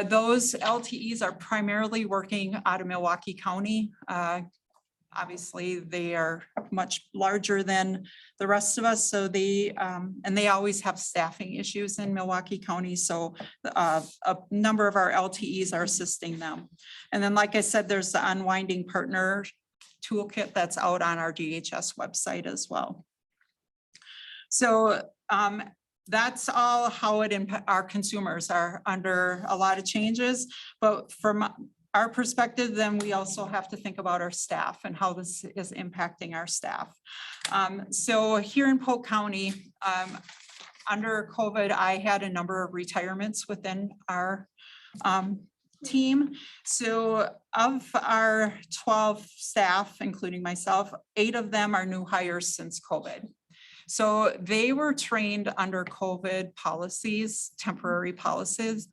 [SPEAKER 14] Those LTEs are primarily working out of Milwaukee County. obviously they are much larger than the rest of us. So they, and they always have staffing issues in Milwaukee County. So a number of our LTEs are assisting them. And then, like I said, there's the unwinding partner toolkit that's out on our DHS website as well. So that's all how it impacts our consumers are under a lot of changes. But from our perspective, then we also have to think about our staff and how this is impacting our staff. So here in Polk County, under COVID, I had a number of retirements within our team. So of our 12 staff, including myself, 8 of them are new hires since COVID. So they were trained under COVID policies, temporary policies.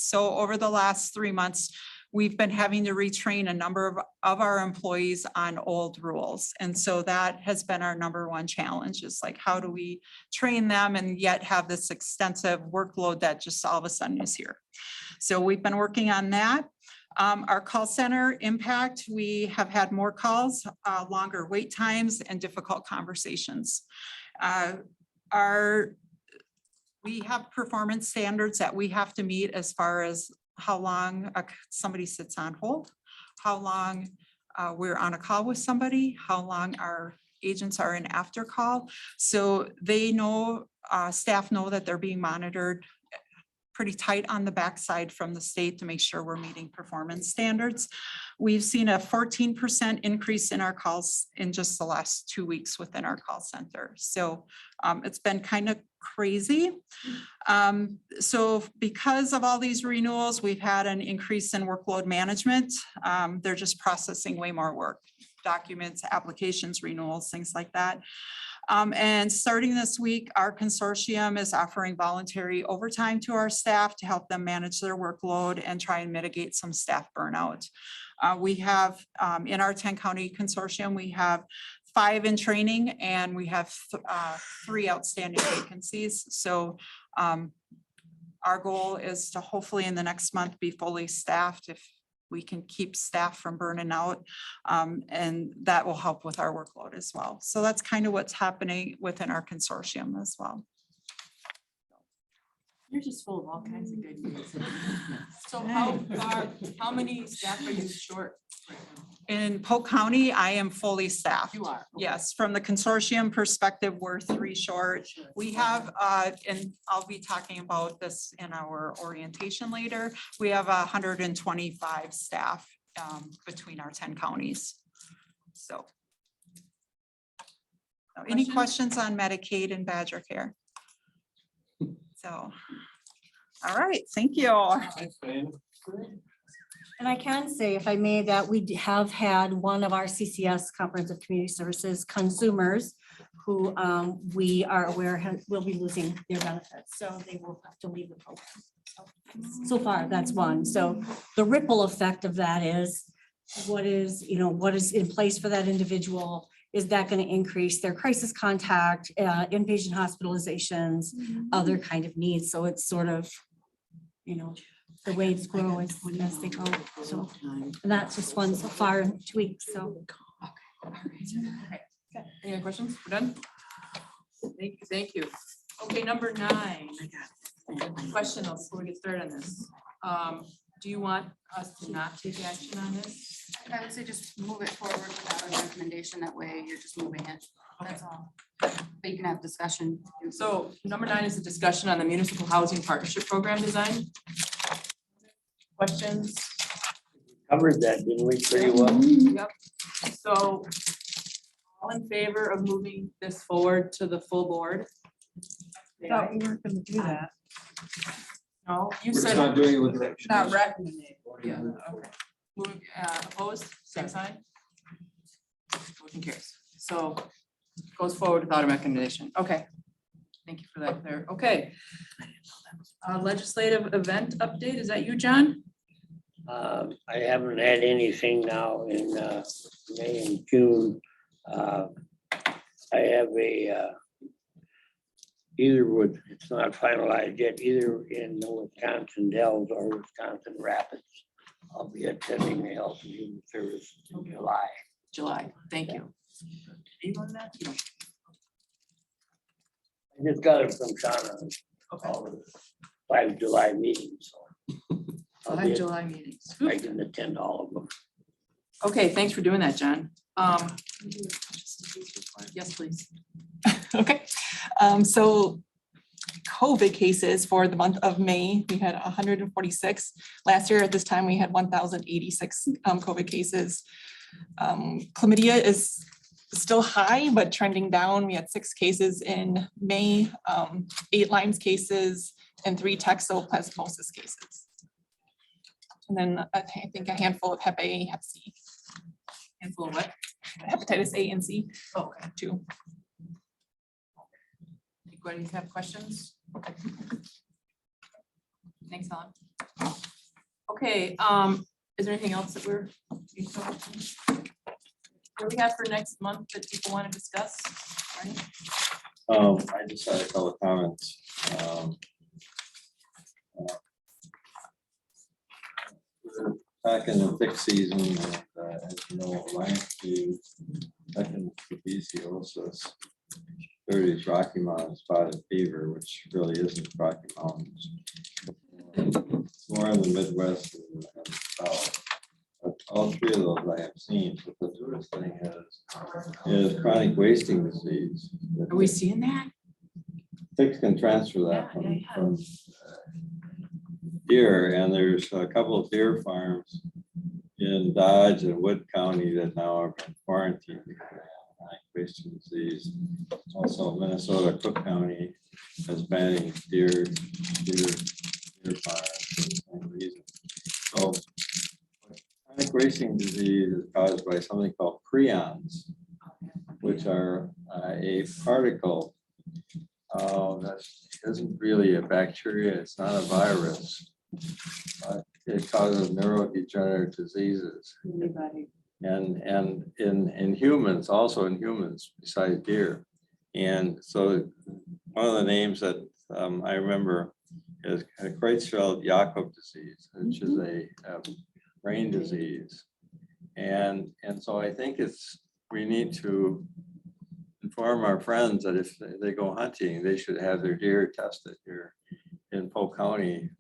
[SPEAKER 14] So over the last 3 months, we've been having to retrain a number of our employees on old rules. And so that has been our #1 challenge, is like, how do we train them and yet have this extensive workload that just all of a sudden is here? So we've been working on that. Our call center impact, we have had more calls, longer wait times, and difficult conversations. We have performance standards that we have to meet as far as how long somebody sits on hold, how long we're on a call with somebody, how long our agents are in after call. So they know, staff know that they're being monitored pretty tight on the backside from the state to make sure we're meeting performance standards. We've seen a 14% increase in our calls in just the last 2 weeks within our call center. So it's been kind of crazy. So because of all these renewals, we've had an increase in workload management. They're just processing way more work, documents, applications, renewals, things like that. And starting this week, our consortium is offering voluntary overtime to our staff to help them manage their workload and try and mitigate some staff burnout. We have, in our 10-county consortium, we have 5 in training, and we have 3 outstanding vacancies. So our goal is to hopefully in the next month be fully staffed if we can keep staff from burning out, and that will help with our workload as well. So that's kind of what's happening within our consortium as well.
[SPEAKER 1] You're just full of all kinds of good news. So how many staff are you short right now?
[SPEAKER 14] In Polk County, I am fully staffed.
[SPEAKER 1] You are? Okay.
[SPEAKER 14] Yes, from the consortium perspective, we're 3 short. We have, and I'll be talking about this in our orientation later, we have 125 staff between our 10 counties. So. Any questions on Medicaid and Badger Care? So, all right, thank you.
[SPEAKER 11] And I can say, if I may, that we have had one of our CCS, Comprehensive Community Services consumers, who we are aware will be losing their benefits, so they will have to leave the program. So far, that's one. So the ripple effect of that is what is in place for that individual. Is that going to increase their crisis contact, inpatient hospitalizations, other kind of needs? So it's sort of, the waves grow as they go. So and that's just one so far in 2 weeks. So.
[SPEAKER 1] Okay. Any other questions? We're done? Thank you. Okay, number 9. Question before we get started on this. Do you want us to not take action on this?
[SPEAKER 5] I would say just move it forward without a recommendation. That way you're just moving it. That's all. But you can have discussion.
[SPEAKER 1] So number 9 is a discussion on the municipal housing partnership program design. Questions?
[SPEAKER 4] Covered that, didn't we, pretty well?
[SPEAKER 1] Yep. So all in favor of moving this forward to the full board?
[SPEAKER 9] Thought we weren't gonna do that.
[SPEAKER 1] No, you
[SPEAKER 3] We're just
[SPEAKER 1] said.
[SPEAKER 3] not doing it with the.
[SPEAKER 1] Not recommended. Yeah, okay. Moving, opposed, same sign? Motion carries. So goes forward without a recommendation. Okay. Thank you for that there. Okay. Legislative event update. Is that you, John?
[SPEAKER 4] I haven't had anything now in May and June. I have it's not finalized yet, either in the Wisconsin Dells or Wisconsin Rapids. I'll be attending the Health and Human Service in July.
[SPEAKER 1] July. Thank you. Are you on that? You don't-
[SPEAKER 4] I just got it from Shauna,
[SPEAKER 1] Okay.
[SPEAKER 4] all the 5 July meetings, so. I'll
[SPEAKER 1] Five
[SPEAKER 4] be-
[SPEAKER 1] July meetings.
[SPEAKER 4] I can attend all of them.
[SPEAKER 1] Okay, thanks for doing that, John. Yes, please.
[SPEAKER 16] Okay, so COVID cases for the month of May, we had 146. Last year at this time, we had 1,086 COVID cases. Chlamydia is still high, but trending down. We had 6 cases in May, 8 Lyme's cases, and 3 toxoplasmosis cases. And then I think a handful of Hep A, Hep C.
[SPEAKER 1] Handful of what?
[SPEAKER 16] Hepatitis A and C
[SPEAKER 1] Okay.
[SPEAKER 16] too.
[SPEAKER 1] Anybody have questions? Thanks, Helen. Okay, is there anything else that we're? What do we have for next month that people want to discuss? Right?
[SPEAKER 6] I just had a couple of comments. We're back in the thick season, and as you know, last year, second babesiosis, third is Rocky Mountain spotted fever, which really isn't Rocky Mountains. It's more in the Midwest and the South. But all 3 of those I have seen, but the tourist thing is chronic wasting disease.
[SPEAKER 1] Are we seeing that?
[SPEAKER 6] Ticks can transfer that from deer, and there's a couple of deer farms in Dodge and Wood County that now are been quarantined because of chronic wasting disease. Also, Minnesota, Cook County has banning deer farms for the same reason. So chronic wasting disease is caused by something called prions, which are a particle that isn't really a bacteria, it's not a virus. It causes neurodegenerative diseases. And in humans, also in humans, besides deer. And so one of the names that I remember is Creutzfeldt-Jakob disease, which is a brain disease. And so I think we need to inform our friends that if they go hunting, they should have their deer tested here in Polk County.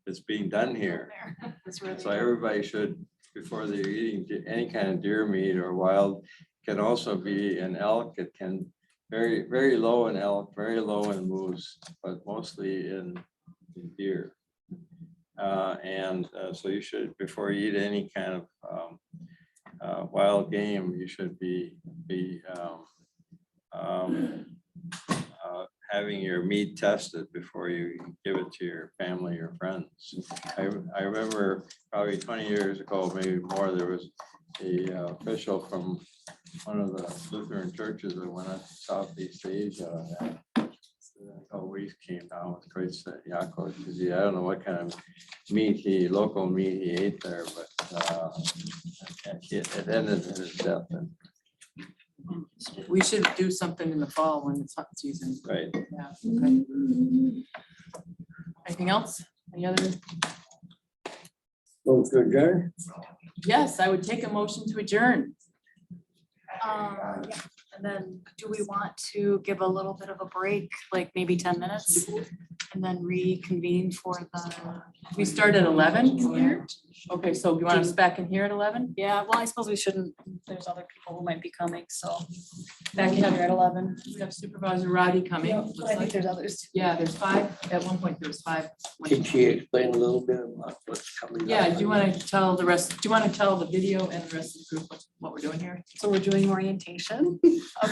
[SPEAKER 6] It's being done here. So everybody should, before they're eating any kind of deer meat or wild, can also be in elk. It can very low in elk, very low in moose, but mostly in deer. So you should, before you eat any kind of wild game, you should be having your meat tested before you give it to your family or friends. I remember probably 20 years ago, maybe more, there was a official from one of the Lutheran churches that went up to Southeast Asia. And a couple weeks came down with Creutzfeldt-Jakob disease. I don't know what kind of local meat he ate there, but it ended in his death.
[SPEAKER 1] We should do something in the fall when it's hot season.
[SPEAKER 6] Right.
[SPEAKER 1] Yeah, okay. Anything else? Any other?
[SPEAKER 4] Vote to adjourn?
[SPEAKER 1] Yes, I would take a motion to adjourn.
[SPEAKER 13] Yeah, and then do we want to give a little bit of a break, like maybe 10 minutes? And then reconvene for the.
[SPEAKER 1] We start at 11? Okay, so you want us back in here at 11?
[SPEAKER 13] Yeah, well, I suppose we shouldn't, there's other people who might be coming, so.
[SPEAKER 1] Back in
[SPEAKER 13] here
[SPEAKER 1] here
[SPEAKER 13] at 11.
[SPEAKER 1] We have Supervisor Roddy coming.
[SPEAKER 13] Yeah,
[SPEAKER 1] looks
[SPEAKER 13] but I think
[SPEAKER 1] like.
[SPEAKER 13] there's others.
[SPEAKER 1] Yeah, there's 5. At one point, there was 5.
[SPEAKER 4] Can she explain a little bit about what's coming up?
[SPEAKER 1] Yeah, do you want to tell the rest, do you want to tell the video and the rest of the group what we're doing here?
[SPEAKER 13] So we're doing orientation of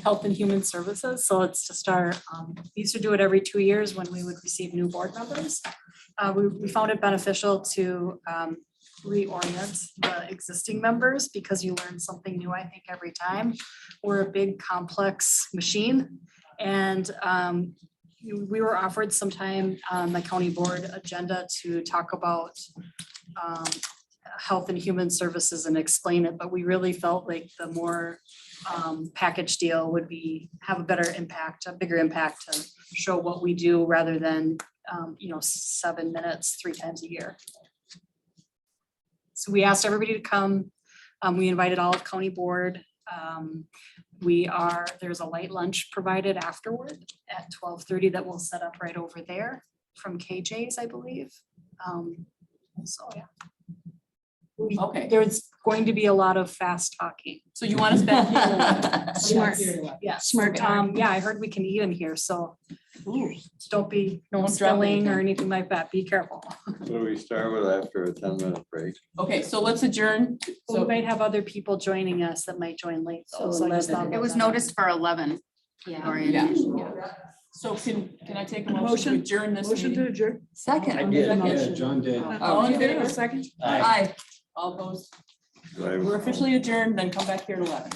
[SPEAKER 13] health and human services. So it's just our, we used to do it every 2 years when we would receive new board members. We found it beneficial to reorient the existing members because you learn something new, I think, every time. We're a big complex machine. And we were offered some time on the county board agenda to talk about health and human services and explain it, but we really felt like the more package deal would have a better impact, a bigger impact to show what we do rather than 7 minutes 3 times a year. So we asked everybody to come. We invited all of county board. There's a light lunch provided afterward at 12:30 that we'll set up right over there from KJ's, I believe. So, yeah.
[SPEAKER 1] Okay.
[SPEAKER 13] There's going to be a lot of fast talking.
[SPEAKER 1] So you want us back here?
[SPEAKER 13] Smart. Yeah,
[SPEAKER 16] Smart.
[SPEAKER 13] yeah, I heard we can eat in here, so
[SPEAKER 1] Ooh.
[SPEAKER 13] don't be
[SPEAKER 1] Don't drop
[SPEAKER 13] spilling or
[SPEAKER 1] anything.
[SPEAKER 13] anything like that. Be careful.
[SPEAKER 6] What do we start with after a 10-minute break?
[SPEAKER 1] Okay, so let's adjourn.
[SPEAKER 13] We
[SPEAKER 1] So
[SPEAKER 13] might have other people joining us that might join late though.
[SPEAKER 15] So
[SPEAKER 13] So I just
[SPEAKER 15] 11.
[SPEAKER 13] thought
[SPEAKER 5] It
[SPEAKER 13] about
[SPEAKER 5] was
[SPEAKER 13] that.
[SPEAKER 5] noticed for 11.
[SPEAKER 15] Yeah.
[SPEAKER 5] Orientation.
[SPEAKER 1] so can I take a motion
[SPEAKER 9] Motion-
[SPEAKER 1] to adjourn this
[SPEAKER 9] Motion to
[SPEAKER 1] meeting?
[SPEAKER 9] adjourn.
[SPEAKER 1] Second.
[SPEAKER 4] I did.
[SPEAKER 15] Motion.
[SPEAKER 12] John did.
[SPEAKER 1] All in favor?
[SPEAKER 9] Second.
[SPEAKER 1] Aye. All opposed?
[SPEAKER 6] Do I-
[SPEAKER 1] We're officially adjourned, then come back here at 11.